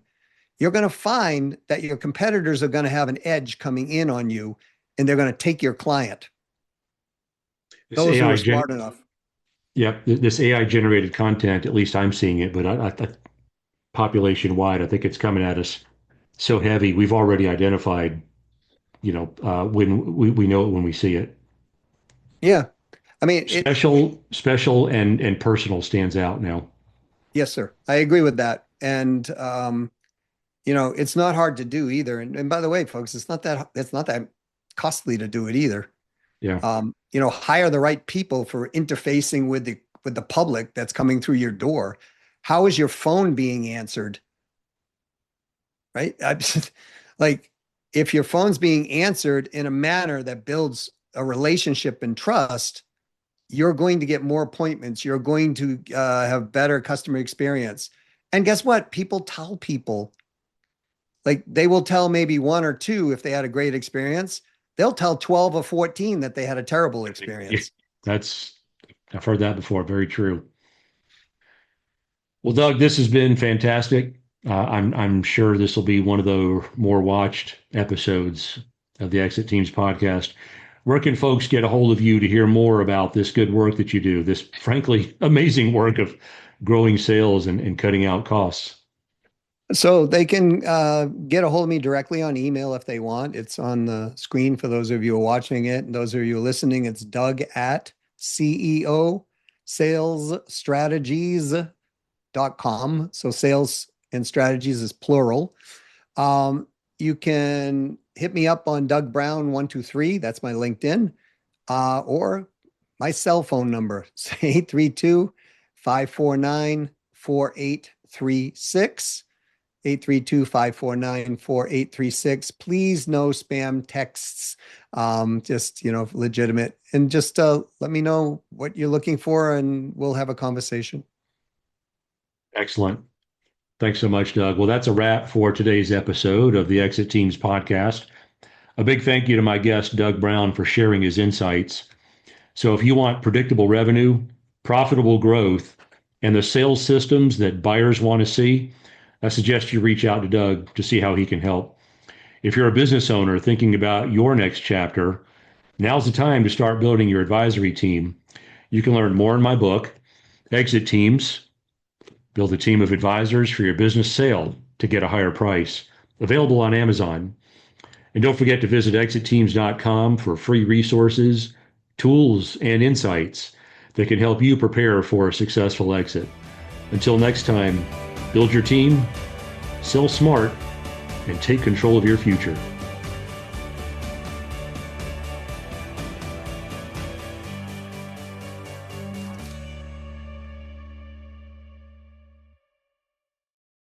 you're going to find that your competitors are going to have an edge coming in on you, and they're going to take your client. Those who are smart enough. Yep, this AI generated content, at least I'm seeing it, but population wide, I think it's coming at us so heavy. We've already identified, when we know it when we see it. Yeah. I mean, special and personal stands out now. Yes, sir. I agree with that. And, it's not hard to do either. And by the way, folks, it's not that costly to do it either. Yeah. Hire the right people for interfacing with the public that's coming through your door. How is your phone being answered? Right? Like, if your phone's being answered in a manner that builds a relationship and trust, you're going to get more appointments. You're going to have better customer experience. And guess what? People tell people. Like, they will tell maybe one or two if they had a great experience. They'll tell 12 or 14 that they had a terrible experience. I've heard that before. Very true. Well, Doug, this has been fantastic. I'm sure this will be one of the more watched episodes of the Exit Teams podcast. Where can folks get a hold of you to hear more about this good work that you do, this frankly amazing work of growing sales and cutting out costs? So they can get a hold of me directly on email if they want. It's on the screen for those of you who are watching it. And those of you listening, it's Doug at CEO salesstrategies.com. So sales and strategies is plural. You can hit me up on Doug Brown 123. That's my LinkedIn, or my cell phone number, 832-549-4836. 832-549-4836. Please, no spam texts, just, legitimate. And just let me know what you're looking for and we'll have a conversation. Excellent. Thanks so much, Doug. Well, that's a wrap for today's episode of the Exit Teams podcast. A big thank you to my guest, Doug Brown, for sharing his insights. So if you want predictable revenue, profitable growth, and the sales systems that buyers want to see, I suggest you reach out to Doug to see how he can help. If you're a business owner thinking about your next chapter, now's the time to start building your advisory team. You can learn more in my book, Exit Teams, Build a Team of Advisors for Your Business Sale to Get a Higher Price, available on Amazon. And don't forget to visit exitteams.com for free resources, tools, and insights that can help you prepare for a successful exit. Until next time, build your team, sell smart, and take control of your future.